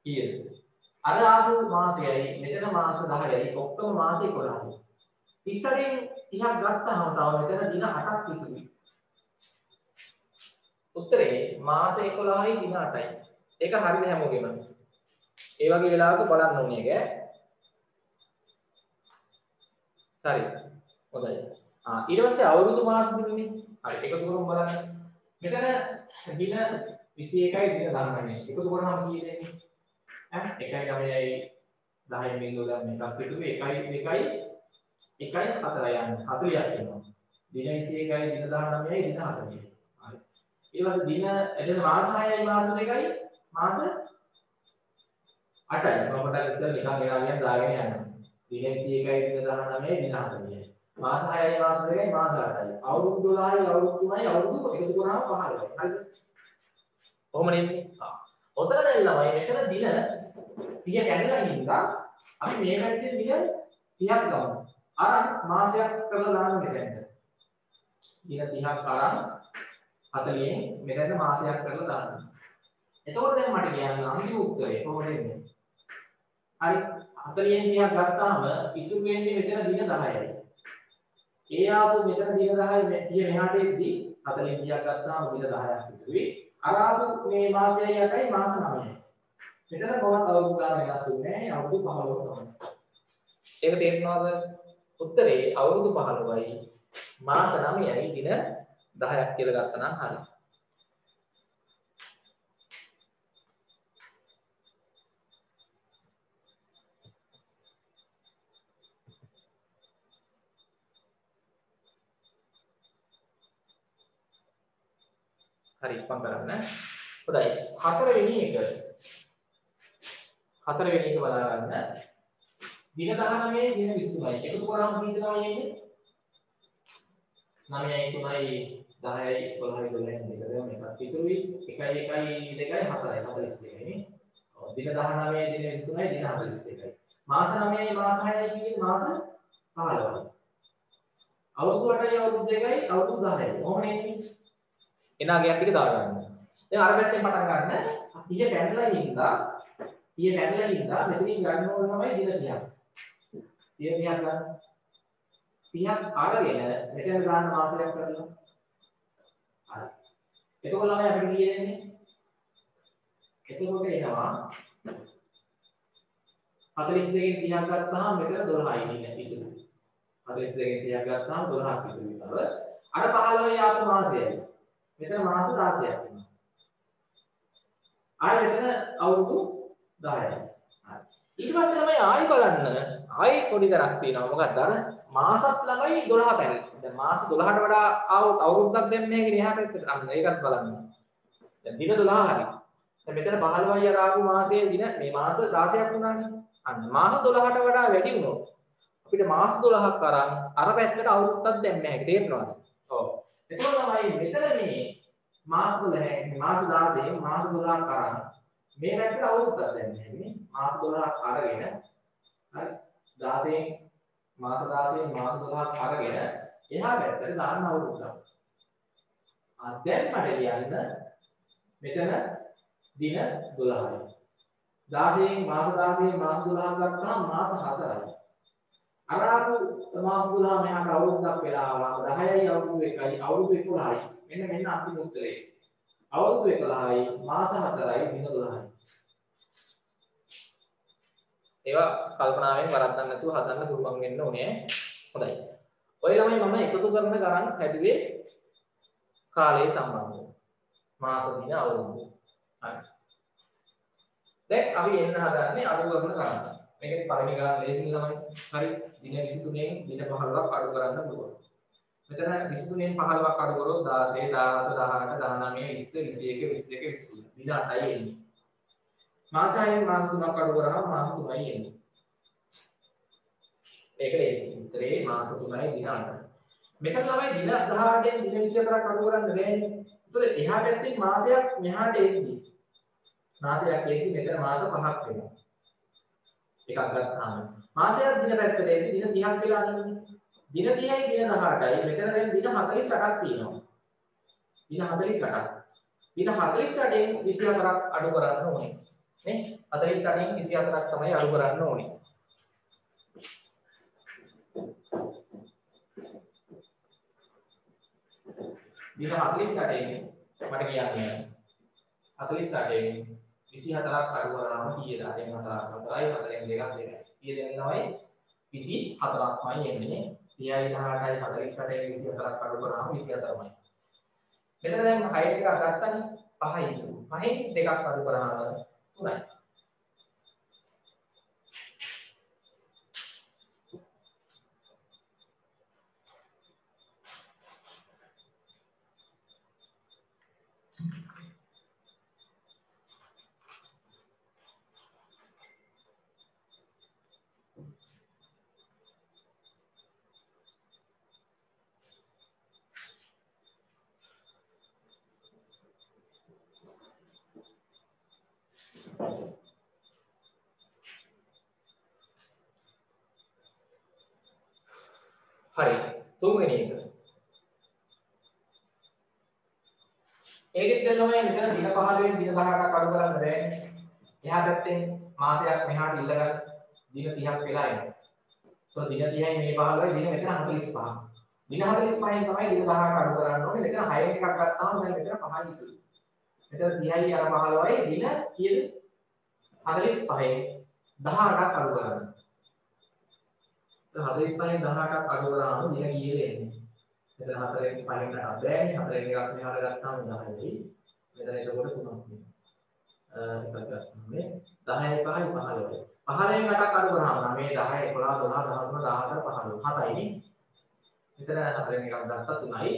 කීයද? අර ආපු මාසයයි මෙතන මාස 10යි ඔක්කොම මාස 11යි. 38න් 30ක් ගත්තාම තව මෙතන දින 8ක් ඉතුරුයි. උත්තරේ මාස 11යි දින 8යි. ඒක හරිද හැමෝගෙම? ඒ වගේ වෙලාවක බලන්න ඕනේ ඒක. හරි. හොඳයි. ඊට පස්සේ අවුරුදු මාස දිනනේ. හරි එකතු කරමු බලන්න. මෙතන දින 21යි දින 19යි. එකතු කරාම කීයද එන්නේ? 1යි 9යි 10යි බිඳුව ගන්න එකක් ඉතුරු 1යි 2යි 1යි 4යි යන්නේ 40ක් එනවා. දින 21යි දින 19යි දින 40යි. හරි. ඊට පස්සේ දින එතන මාස 6යි මාස 2යි මාස 8යි. මම පොඩ්ඩක් ඉස්සෙල්ලා නිකන් ගෙනාගෙන දාගෙන යනවා. දින 21යි දින 19යි දින 40යි. මාස 6යි මාස 2යි මාස 8යි. අවුරුදු 12යි අවුරුදු 3යි අවුරුදු එකතු කරාම 15යි. හරිද? කොහොම නෙන්නේ? ඔතන දැන් ළමයි මෙතන දින 30 කැඩලා ඉඳලා අපි මේ පැත්තේ දින 30ක් ගමු. අර මාසයක් කරලා දාන්න මෙතෙන්ට. දින 30ක් අරන් 40න් මෙතන මාසයක් කරලා දාන්න. එතකොට දැන් මට කියන්න අන්තිම උත්තරේ කොහොමද එන්නේ? හරි 40න් 30ක් ගත්තාම ඉතුරු වෙන්නේ මෙතන දින 10යි. ඒ ආපු මෙතන දින 10යි මේ 30 මෙහාට එද්දි 40න් 30ක් ගත්තාම දින 10ක් ඉතුරුයි. අර ආපු මේ මාසයයි 8යි මාස 9යි. මෙතන කොහොමද අවුරුදු ගාන වෙනස් වෙන්නේ නැහැ අවුරුදු 15 තමයි. ඒක තේරෙනවද? උත්තරේ අවුරුදු 15යි මාස 9යි දින 10ක් කියලා ගත්තා නම් හරි. හරි ඉක්මන් කරන්න. හොඳයි. හතරවෙනි එක බලා ගන්න. දින 19 දින 23යි. එකතු කරාම කීයද තමයි එන්නේ? 9යි 3යි 10යි 12යි 12යි දෙකද මේකත් ඉතුරුයි. 1යි 1යි 2යි 4යි 42යි නේ. දින 19 දින 23යි දින 42යි. මාස 9යි මාස 6යි කියන්නේ මාස 15යි. අවුරුදු 8යි අවුරුදු 2යි අවුරුදු 10යි. කොහොමද එන්නේ? එනාගයක් ටික දාගන්න. දැන් අර පැත්තෙන් පටන් ගන්න. 30 කැඩලා ඉඳලා මෙතනින් ගන්න ඕන තමයි දින 30ක්. දින 30ක් ගන්න. 30ක් අරගෙන මෙතන ගන්න මාසයක් කරලා. හරි. එතකොට ළමයි අපිට කියන්නේ එතකොට එනවා 42කින් 30ක් ගත්තාම මෙතන 12යි ඉන්නේ ඉතුරු. 42කින් 30ක් ගත්තාම 12ක් ඉතුරු විතර. අර 15 ආපු මාසයයි. මෙතන මාස 16ක් වෙනවා. ආයෙ මෙතන අවුරුදු 10යි. හරි. ඊට පස්සේ ළමයි ආයෙ බලන්න ආයෙ පොඩි දරක් තියෙනවා. මොකක්ද අර මාසත් ළමයි 12 පැරි. දැන් මාස 12ට වඩා ආවොත් අවුරුද්දක් දෙන්නේ නැහැ කියන එහා පැත්තට. අන්න ඒකත් බලන්න. දැන් දින 12 හරි. දැන් මෙතන 15යි අර ආපු මාසයේ දින මේ මාස 16ක් වුණානේ. අන්න මාස 12ට වඩා වැඩි වුණොත් අපිට මාස 12ක් අරන් අර පැත්තට අවුරුද්දක් දෙන්නේ නැහැ. තේරෙනවද? ඔව්. එතකොට තමයි මෙතන මේ මාස 12 මාස 16 මාස 12ක් අරන් මේ පැත්තට අවුරුද්දක් දෙන්නේ නැහැ. මාස 12ක් අරගෙන හරි 16 මාස 16 මාස 12ක් අරගෙන එහා පැත්තට දාන්න අවුරුද්දක්. දැන් මට කියන්න මෙතන දින 12යි. 16 මාස 16 මාස 12ක් ගත්තාම මාස 4යි. අර ආපු මාස 12 මෙහාට අවුරුද්දක් වෙලා ආවා. 10යි අවුරුදු 1යි අවුරුදු 11යි. මෙන්න අන්තිම උත්තරේ. අවුරුදු 11යි මාස 4යි දින 12යි. ඒවා කල්පනාවෙන් වරද්දන්න නැතුව හදන්න පුළුවන් වෙන්න ඕනේ. හොඳයි. ඔය ළමයි මම එකතු කරන ගණන් හැදුවේ කාලය සම්බන්ධව. මාස දින අවුරුදු. හරි. දැන් අපි එන්න හදන්නේ අඩු කරන ගණන්. මේකේ පළවෙනි ගණන් ලේසි ළමයි. හරි. දින 23න් දින 15ක් අඩු කරන්න පුළුවන්. මෙතන 23න් 15ක් අඩු කරොත් 16 17 18 19 20 21 22 23 දින 8යි එන්නේ. මාස 6න් මාස 3ක් අඩු කරාම මාස 3යි එන්නේ. ඒක ලේසි. උත්තරේ මාස 3යි දින 8යි. මෙතන ළමයි දින 18න් දින 24ක් අඩු කරන්න බෑනේ. ඒතර එහා පැත්තේ මාසයක් මෙහාට එන්නේ. මාසයක් එද්දි මෙතන මාස 5ක් වෙනවා. එකක් ගත්තාම මාසයක් දින පැත්තට එද්දි දින 30ක් වෙලා අනින්නේ. දින 30යි දින 18යි මෙතන දැන් දින 48ක් තියෙනවා. දින 48ක්. දින 48න් 24ක් අඩු කරන්න ඕනේ. නේ 48න් 24ක් තමයි අඩු කරන්න ඕනේ. දින 48න් මට කියන්නේ 48න් 24ක් අඩු කරාම කීයද? 4න් 4යි 4න් 2ක් 2යි. කීය දෙන්නේ තමයි 24ක්මයි එන්නේ. 30යි 18යි 48න් 24ක් අඩු කරාම 24මයි. මෙතන දැන් 6 එකක් ගත්තනේ 5යි ඉතුරු. 5න් 2ක් අඩු කරාම 3යි. හරි. තුන්වෙනි එක. ඒකෙත් දැන් ළමයි මෙතන දින 15 දින 18ක් අඩු කරන්න බෑනේ. එහා පැත්තෙන් මාසයක් මෙහාට ඉල්ලගන්න දින 30ක් වෙලා එනවා. So දින 30යි මේ 15යි දින මෙතන 45. දින 45න් තමයි දින 18ක් අඩු කරන්න ඕනේ. මෙතන 6න් එකක් ගත්තාම දැන් මෙතන 5යි ඉතුරු. මෙතන 30යි අර 15යි දින කීයද? 45න් 18ක් අඩු කරන්න. 45න් 18ක් අඩු කරාම දින කීයද එන්නේ? මෙතන 4න් 5න් ගන්න බෑනේ. 4න් එකක් මෙහාට ගත්තාම 10යි. මෙතන එතකොට 3ක් වෙනවා. එකක් ගත්තාම මේ 10යි 5යි 15යි. 15න් 8ක් අඩු කරාම මේ 10 11 12 13 14 15 7යි. මෙතන 4න් එකක් ගත්තා 3යි.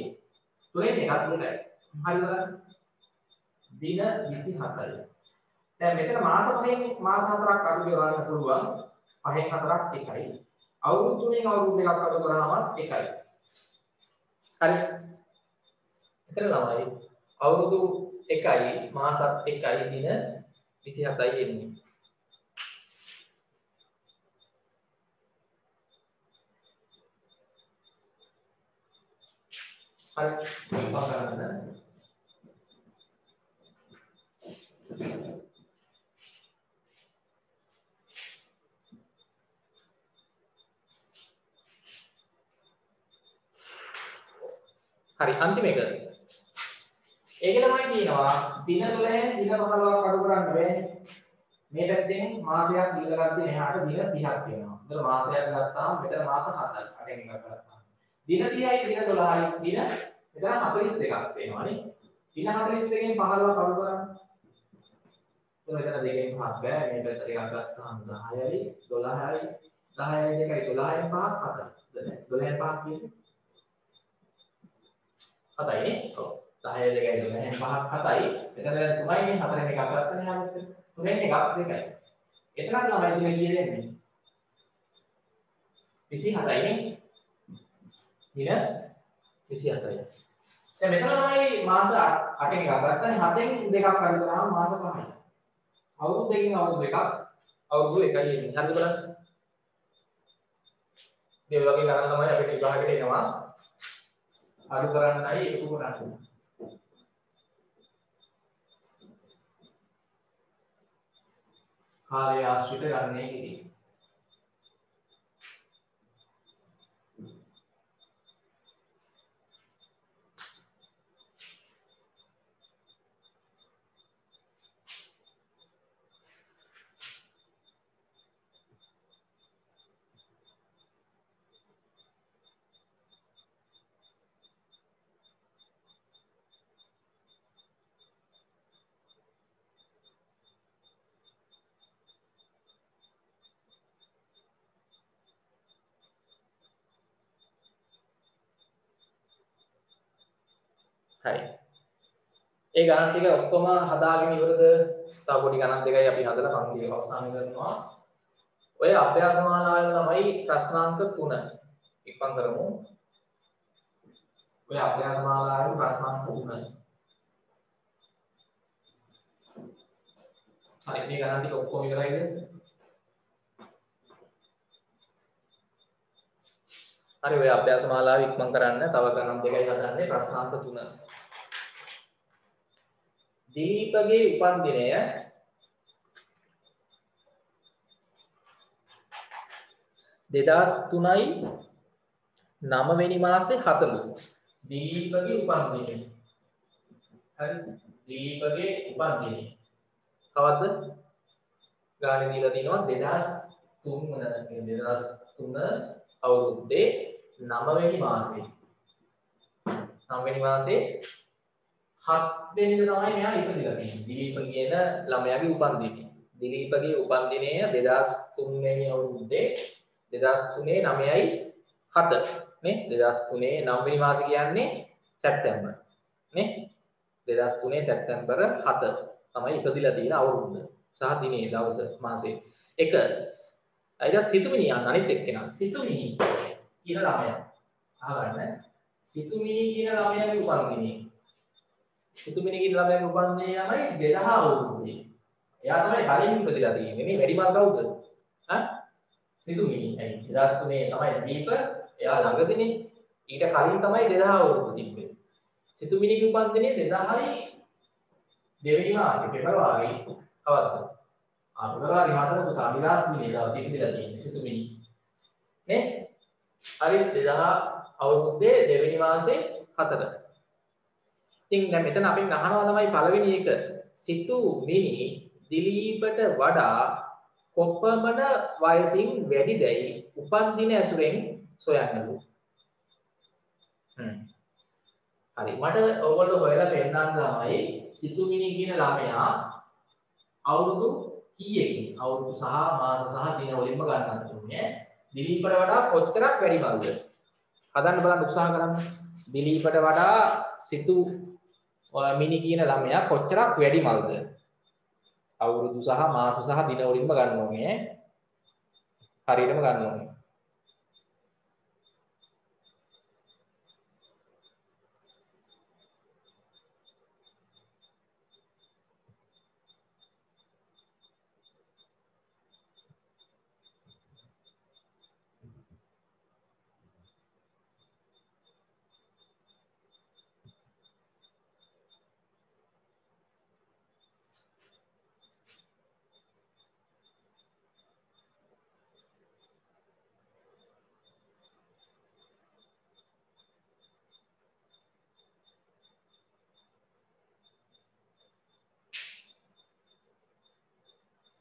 3න් එකක් 2යි. හරි බලන්න. දින 27යි. දැන් මෙතන මාස 5න් මාස 4ක් අඩු කරගන්න පුළුවන්. 5න් 4ක් 1යි. අවුරුදු 3න් අවුරුදු 2ක් අඩු කරාම 1යි. හරි. එතන ළමයි අවුරුදු 1යි මාසත් 1යි දින 27යි එන්නේ. හරි. මේක කරන්න. හරි අන්තිම එක. ඒකේ ළමයි කියනවා දින 12න් දින 15ක් අඩු කරන්න බෑනේ. මේ පැත්තෙන් මාසයක් ඉල්ලගත්තේ එහාට දින 30ක් වෙනවා. ඒතර මාසයක් ගත්තාම මෙතන මාස 7යි. 8න් එකක් ගත්තාම. දින 30යි දින 12යි දින මෙතන 42ක් වෙනවානේ. දින 42කින් 15ක් අඩු කරන්න. එතන මෙතන දෙකෙන් පහක් බෑ. මේ පැත්ත එකක් ගත්තාම 10යි 12යි 10යි 2යි 12න් 5ක් 7යි. 12න් 5ක් කියන්නේ 7යි. ඔව්. 10යි 2යි 12න් 5ක් 7යි. එතන දැන් 3යිනේ 4න් එකක් ගත්තනේ හැමෝටම. 3න් එකක් 2යි. එතනත් ළමයි දින කීයද එන්නේ? 27යිනේ. දින 27යි. දැන් මෙතන තමයි මාස 8න් එකක් ගත්තනේ 7න් දෙකක් අඩු කරාම මාස 5යි. අවුරුදු දෙකකින් අවුරුදු එකක් අවුරුදු 1යි එන්නේ. හරිද බලන්න. මේ වගේ ගණන් තමයි අපිට විභාගයට එනවා. අඩු කරන්නයි එකතු කරන්නේ. කාලය ආශ්‍රිත ගණනය කිරීම. හරි. ඒ ගණන් ටික ඔක්කොම හදාගෙන ඉවරද? තව පොඩි ගණන් දෙකයි අපි හදලා පන්තිය අවසන් කරනවා. ඔය අභ්‍යාස මාලාවේ ළමයි ප්‍රශ්නාංක 3 ඉක්මන් කරමු. ඔය අභ්‍යාස මාලාවේ ප්‍රශ්නාංක 3. හරි මේ ගණන් ටික ඔක්කොම ඉවරයිද? හරි ඔය අභ්‍යාස මාලාව ඉක්මන් කරන්න තව ගණන් දෙකයි හදන්නේ ප්‍රශ්නාංක 3. දීපගේ උපන්දිනය 2003යි 9 වෙනි මාසේ 40. දීපගේ උපන්දිනය. හරි දීපගේ උපන්දිනය. කවද්ද? ගානේ දීලා තිනවා 2003 අවුරුද්දේ 9 වෙනි මාසේ. 9 වෙනි මාසේ 7 වෙනිදා තමයි මෙයා ඉපදිලා තියෙන්නේ. දිලීප කියන ළමයාගේ උපන්දිනය. දිලීපගේ උපන්දිනය 2003 වෙනි අවුරුද්දේ 2003 9යි 7 නේ 2003 9 වෙනි මාසේ කියන්නේ සැප්තැම්බර් නේ 2003 සැප්තැම්බර් 7 තමයි ඉපදිලා තියෙන අවුරුද්ද සහ දිනේ දවස මාසේ. එක ඊට සිතුමිනියන් අනිත් එක්කෙනා සිතුමිනි කියන ළමයා අහගන්න සිතුමිනි කියන ළමයාගේ උපන්දිනය සිතුමිනි කියන ළමයාගේ උපන්දිනය තමයි 2000 අවුරුද්දේ. එයා තමයි කලින් ඉපදිලා තියෙන්නේ නේ වැඩිමල් කවුද? සිතුමිනි. 2003 තමයි දීප එයා ළඟදීනේ. ඊට කලින් තමයි 2000 අවුරුදු තිබ්බේ. සිතුමිණිගේ උපන්දිනේ 2000යි දෙවෙනි මාසේ පෙබරවාරි කවද්ද? පෙබරවාරි 4 පුතා විලාස්මිනේ දවසේ ඉඳලා තියෙන්නේ සිතුමිණි. නේ? හරි 2000 අවුරුද්දේ දෙවෙනි මාසේ 4. ඉතින් දැන් මෙතන අපෙන් අහනවා තමයි පළවෙනි එක සිතුමිණි දිලීපට වඩා කොපමණ වයසින් වැඩිදැයි උපන්දින ඇසුරෙන් සොයන්නලු. හරි මට ඔයගොල්ලෝ හොයලා පෙන්නන්න ළමයි සිතුමිණි කියන ළමයා අවුරුදු කීයකින් අවුරුදු සහ මාස සහ දින වලින්ම ගන්නත් උනේ. දිලීපට වඩා කොච්චරක් වැඩිමල්ද? හදන්න බලන්න උත්සාහ කරන්න. දිලීපට වඩා සිතුමිණි කියන ළමයා කොච්චරක් වැඩිමල්ද? අවුරුදු සහ මාස සහ දින වලින්ම ගන්න ඕනේ. හරියටම ගන්න ඕනේ.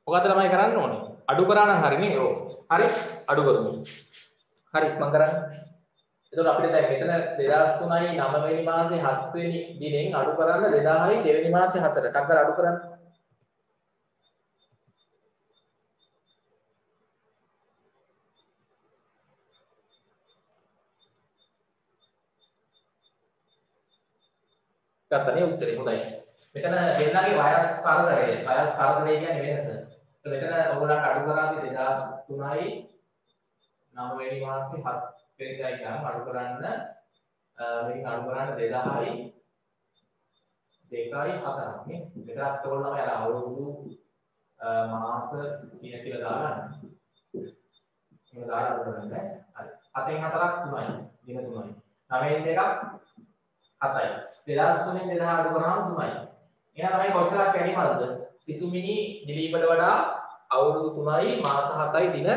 මොකද්ද ළමයි කරන්න ඕනේ? අඩු කරා නම් හරිනේ. ඔව්. හරි. අඩු කරමු. හරි මම කරන්නේ. එතකොට අපිට දැන් මෙතන 2003යි 9 වෙනි මාසේ 7 වෙනි දිනෙන් අඩු කරන්න 2000යි දෙවෙනි මාසේ 4ට. ටක් කරලා අඩු කරන්න. ගත්තනේ උත්තරේ. හොඳයි. මෙතන දෙන්නගේ වයස් කරදරය කියන්නේ වෙනස. මෙතන ඔයගොල්ලන්ට අඩු කරාදී 2003යි 9 වෙනි මාසේ 7 වෙනිදා ඉඳන් අඩු කරන්න මේක අඩු කරන්න 2000යි 2යි 4ක් නේ. මෙතනත් ඔයගොල්ලෝ තමයි අර අවුරුදු මාස දින කියලා දාගන්න. මේක දාලා අඩු කරන්න. හරි. 7න් 4ක් 3යි. දින 3යි. 9න් 2ක් 7යි. 2003න් 2000 අඩු කරාම 3යි. එහෙනම් තමයි කොච්චරක් වැඩිමල්ද? සිතුමිණි දිලීපට වඩා අවුරුදු 3යි මාස 7යි දින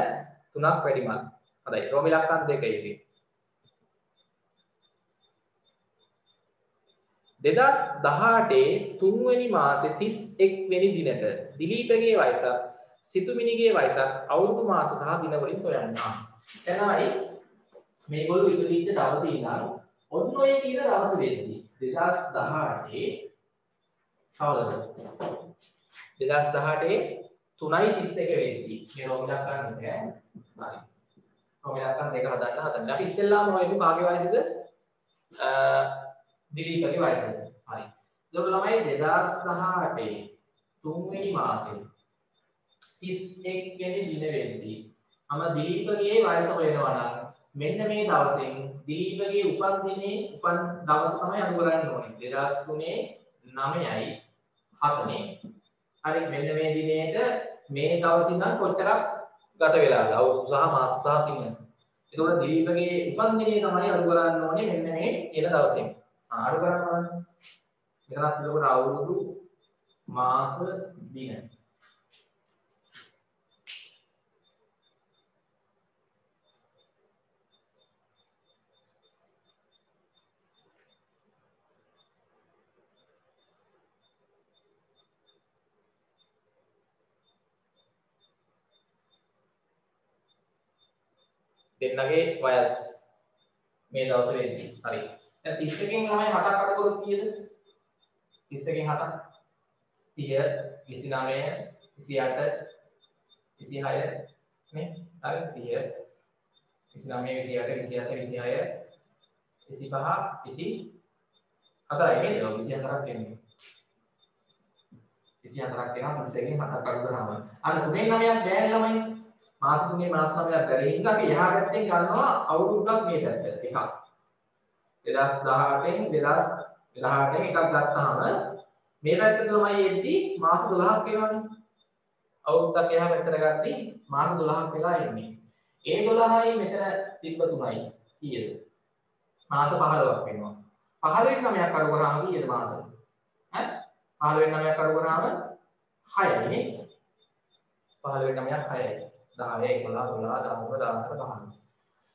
3ක් වැඩිමල්. හොඳයි. රෝම ඉලක්කම් 2යි. 2018 3 වෙනි මාසේ 31 වෙනි දිනට දිලීපගේ වයසත් සිතුමිණිගේ වයසත් අවුරුදු මාස සහ දින වලින් සොයන්න. එනයි මේගොල්ලෝ ඉපදිච්ච දවසේ ඉඳන් ඔන්න ඔය කියන දවස් වෙද්දී 2018 කවදද? 2018 3:31 වෙද්දී මේ රෝම ඉලක්කම් නෑ. හරි. රෝම ඉලක්කම් 2 හදන්න. අපි ඉස්සෙල්ලාම හොයමු කාගේ වයසද? දිලීපගේ වයසද? හරි. එතකොට ළමයි 2018 3 වෙනි මාසේ 31 වෙනි දින වෙද්දී මම දිලීපගේ වයස හොයනවා නම් මෙන්න මේ දවසෙන් දිලීපගේ උපන් දවස තමයි අඳු කරන්න ඕනේ. 2003 9යි 7නේ. හරි මෙන්න මේ දිනේට මේ දවසින් නම් කොච්චරක් ගත වෙලාද? අවුරුදු සහ මාස සහ දින. එතකොට දිලීපගේ උපන් දිනේ තමයි අඳු කරන්න ඕනේ මෙන්න මේ කියන දවසෙන්. අඩු කරන්න බලන්න. මෙතනත් එතකොට අවුරුදු මාස දින. දෙන්නගේ වයස් මේ දවස් වෙද්දී. හරි. දැන් 31කින් ළමයි 7ක් අඩු කරොත් කීයද? 31කින් 7ක් 30 29 28 26 නේ? හරි 30 29 28 27 26 25 24යි නේද? 24ක් එන්නේ. 24ක් එනවා 31කින් 7ක් අඩු කරාම. අන්න 3න් 9ක් බෑනේ ළමයි. මාස 3 මාස 9ක් බැරි හින්දා අපි එහා පැත්තෙන් ගන්නවා අවුරුද්දක් මේ පැත්තට එකක්. 2018න් 2018න් එකක් ගත්තාම මේ පැත්තට තමයි එද්දි මාස 12ක් එනවනේ. අවුරුද්දක් එහා පැත්තට ගත්තී මාස 12ක් වෙලා එන්නේ. ඒ 12යි මෙතන තිබ්බ 3යි. කීයද? මාස 15ක් වෙනවා. 15 වෙනි 9ක් අඩු කරාම කීයද මාස? ඈ 15 වෙනි 9ක් අඩු කරාම 6යි නේ. 15 වෙනි 9ක් 6යි. 10 11 12 13 14 15.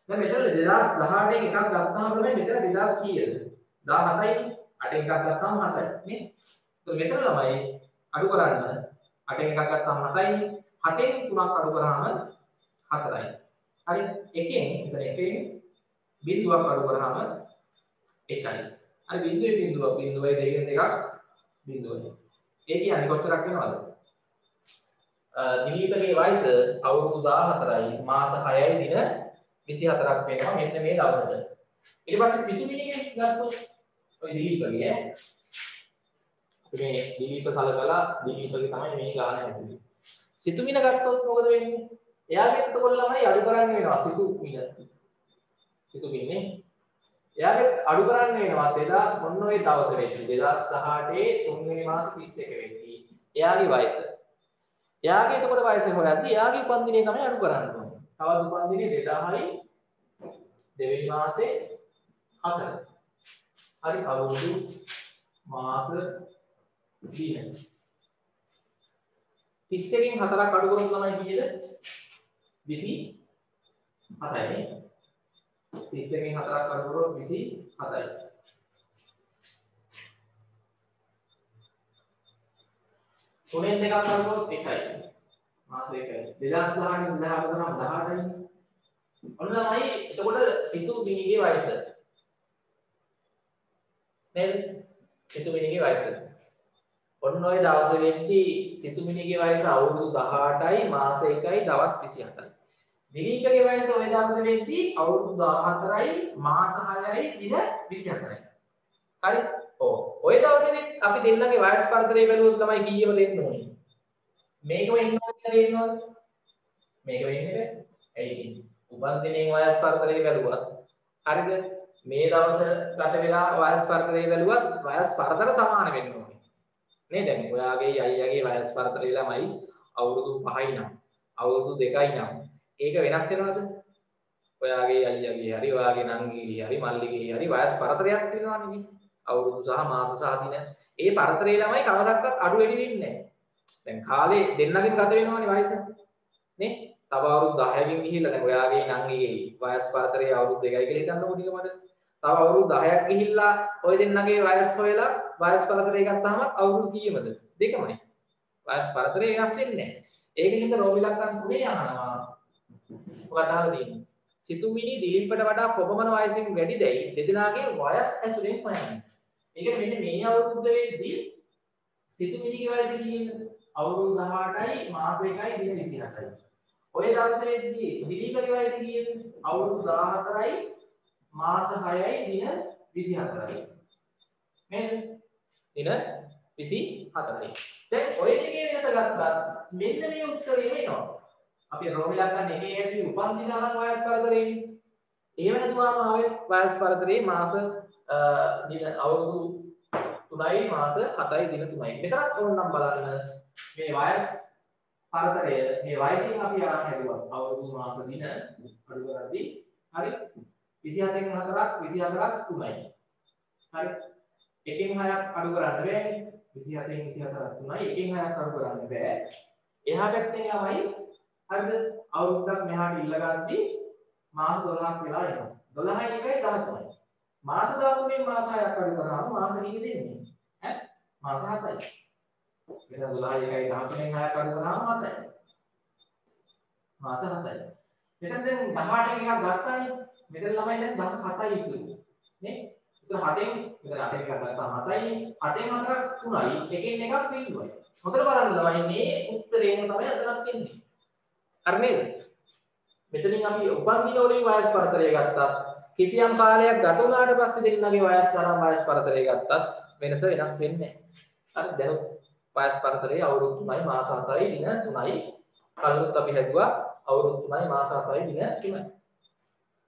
දැන් මෙතන 2018 එකක් ගත්තාම තමයි මෙතන 2000 කීයද? 17යි. 8 එකක් ගත්තාම 7යි නේ. ඒත් මෙතන ළමයි අඩු කරන්න 8 එකක් ගත්තාම 7යි. 7න් 3ක් අඩු කරාම 4යි. හරි. එකෙන් මෙතන එකෙන් බිඳුවක් අඩු කරාම 1යි. හරි බිඳුවේ දෙකෙන් දෙකක් බිඳුවයි. ඒ කියන්නේ කොච්චරක් වෙනවද? දිලීපගේ වයස අවුරුදු 14යි මාස 6යි දින 24ක් වෙනවා මෙන්න මේ දවසට. ඊට පස්සේ සිතුමිනිගේ ගත්තොත් ඔය දිලීපගේ මේ දිලීප සලකලා දිලීපගේ තමයි මේ ගාන හැදුවේ. සිතුමින ගත්තොත් මොකද වෙන්නේ? එයාගේ එතකොට ළමයි අඩු කරන්න වෙනවා සිතුමින්නේ. එයාගේ අඩු කරන්න වෙනවා 2000 ඔන්න ඔය දවස වෙද්දී 2018 3 වෙනි මාස 31 වෙද්දී එයාගේ වයස. එයාගේ එතකොට වයස හොයද්දී එයාගේ උපන්දිනේ තමයි අඩු කරන්න ඕනේ. තවත් උපන්දිනේ 2000යි දෙවෙනි මාසේ 4. හරි අවුරුදු මාස දින 31කින් 4ක් අඩු කරොත් තමයි කීයද? 27යි නේ. 31කින් 4ක් අඩු කරොත් 27යි. තුනෙන් දෙකක් අඩු කරොත් 1යි. මාස 1යි. 2018 10 අඩු කරාම 18යි. ඔන්න තමයි එතකොට සිතුමිනිගේ වයස. නේද? සිතුමිනිගේ වයස. ඔන්න ඔය දවස් වෙද්දී සිතුමිනිගේ වයස අවුරුදු 18යි මාස 1යි දවස් 27යි. දිලීපගේ වයස ඔය දවස් වෙද්දී අවුරුදු 14යි මාස 6යි දින 24යි. හරි? ඔය දවසේදී අපි දෙන්නගේ වයස් පරතරය බැලුවොත් තමයි කීයම දෙන්න ඕනේ. මේක වෙන්න ඕනේ දෙන්නවද? මේක වෙන්නේ නැහැ. ඇයි? උපන් දිනෙන් වයස් පරතරය බැලුවා. හරිද? මේ දවස ගත වෙලා වයස් පරතරය බැලුවත් වයස් පරතර සමාන වෙන්න ඕනේ. නේද? දැන් ඔයාගේ අයියාගේ වයස් පරතරය ළමයි අවුරුදු 5යි නම් අවුරුදු 2යි නම් ඒක වෙනස් වෙනවද? ඔයාගේ අයියාගේ හරි ඔයාගේ නංගිගේ හරි මල්ලිගේ හරි වයස් පරතරයක් තියෙනවනේ නේ. අවුරුදු සහ මාස සහ දින. ඒ පරතරේ ළමයි කවදාවත් අඩු වෙඩි වෙන්නේ නැහැ. දැන් කාලේ දෙන්නගෙන් ගත වෙනවනේ වයස. නේ? තව අවුරුදු 10කින් ගිහිල්ලා දැන් ඔයාගේ නංගිගේ වයස් පරතරේ අවුරුදු 2යි කියලා හිතන්නකෝ ටික මට. තව අවුරුදු 10ක් ගිහිල්ලා ඔය දෙන්නගේ වයස් හොයලා වයස් පරතරේ ගත්තාම අවුරුදු කීයමද? දෙකමයි. වයස් පරතරේ වෙනස් වෙන්නේ නැහැ. ඒකෙන්ද රෝමිලක්කන් තුනේ යනවා. ඔකට අහලා තියෙනවා. සිතුමිනි දිලීපට වඩා කොපමණ වයසින් වැඩිදයි දෙදෙනාගේ වයස් ඇසුරෙන් හොයන්න. ඒ කියන්නේ මෙන්න මේ අවුරුද්ද වෙද්දී සිතුමිනිගේ වයස කීයද? අවුරුදු 18යි මාස 1යි දින 27යි. ඔය දවස් වෙද්දී දිලීපගේ වයස කීයද? අවුරුදු 14යි මාස 6යි දින 24යි. නේද? දින 24යි. දැන් ඔය දෙකේ වෙනස ගත්තා මෙන්න මේ උත්තරේ වෙනවා. අපි රෝමිලක්කන් එකේ ඇති උපන් දින අරන් වයස් පරතරේ. ඒව නැතුවම ආවේ වයස් පරතරේ මාස දින අවුරුදු 3යි මාස 7යි දින 3යි. මෙතනත් ඕනනම් බලන්න මේ වයස් පරතරය මේ වයසින් අපි අරන් හැදුවා. අවුරුදු මාස දින අඩු කරද්දී හරි 27න් 4ක් 24ක් 3යි. හරි. එකෙන් 6ක් අඩු කරන්න බෑනේ. 27න් 24ක් 3යි. එකෙන් 6ක් අඩු කරන්න බෑ. එහා පැත්තෙන් ළමයි හරිද? අවුරුද්දක් මෙහාට ඉල්ල ගද්දී මාස 12ක් වෙලා එනවා. 12යි 1යි 13යි. මාස 13න් මාස 6ක් අඩු කරාම මාස කීයද දෙන්නේ? ඈ? මාස 7යි. මෙතන 12යි 1යි 13න් 6ක් අඩු කරාම 7යි. මාස 7යි. මෙතන දැන් 18 එකක් ගත්තානේ. මෙතන ළමයි දැන් 17යි ඉතුරු. නේ? ඒතර 7න් මෙතන 8 එකක් ගත්තාම 7යි. 8න් 4ක් 3යි. එකෙන් එකක් බිඳුවයි. හොඳට බලන්න ළමයි මේ උත්තරේම තමයි අතනක් තියෙන්නේ. හරි නේද? මෙතනින් අපි උපන් දින වලින් වයස් පරතරය ගත්තා. කිසියම් කාලයක් ගත වුණාට පස්සේ දෙන්නගේ වයස් තරම් වයස් පරතරය ගත්තත් වෙනස වෙනස් වෙන්නේ නැහැ. හරි දැන් වයස් පරතරය අවුරුදු 3යි මාස 7යි දින 3යි. කලිනුත් අපි හැදුවා අවුරුදු 3යි මාස 7යි දින 3යි.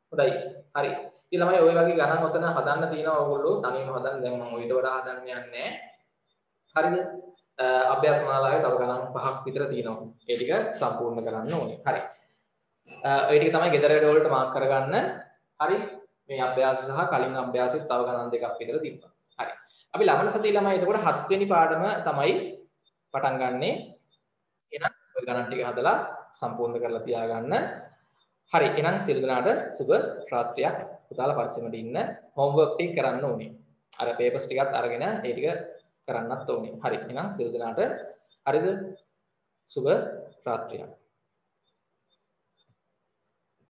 හොඳයි. හරි. ඉතින් ළමයි ওই වගේ ගණන් ඔතන හදන්න තියෙනවා ඕගොල්ලෝ. තනියම හදන්න දැන් මම ඊට වඩා හදන්න යන්නේ නැහැ. හරිද? අභ්‍යාස මාලාවේ තව ගණන් 5ක් විතර තියෙනවා. ඒ ටික සම්පූර්ණ කරන්න ඕනේ. හරි. ඒ ටික තමයි ගෙදර වැඩ වලට මාක් කරගන්න. හරි. මේ අභ්‍යාස සහ කලින් අභ්‍යාසෙත් තව ගණන් දෙකක් විතර තිබ්බා. හරි. අපි ලබන සතියේ ළමයි එතකොට 7 වෙනි පාඩම තමයි පටන් ගන්නෙ. එහෙනම් ඔය ගණන් ටික හදලා සම්පූර්ණ කරලා තියාගන්න. හරි. එහෙනම් සියලු දෙනාට සුබ රාත්‍රියක්. පුතාලා පරිස්සමට ඉන්න. හෝම්වර්ක් ටික කරන්න ඕනේ. අර පේපර්ස් ටිකත් අරගෙන ඒ ටික කරන්නත් ඕනේ. හරි. එහෙනම් සියලු දෙනාට හරිද? සුබ රාත්‍රියක්.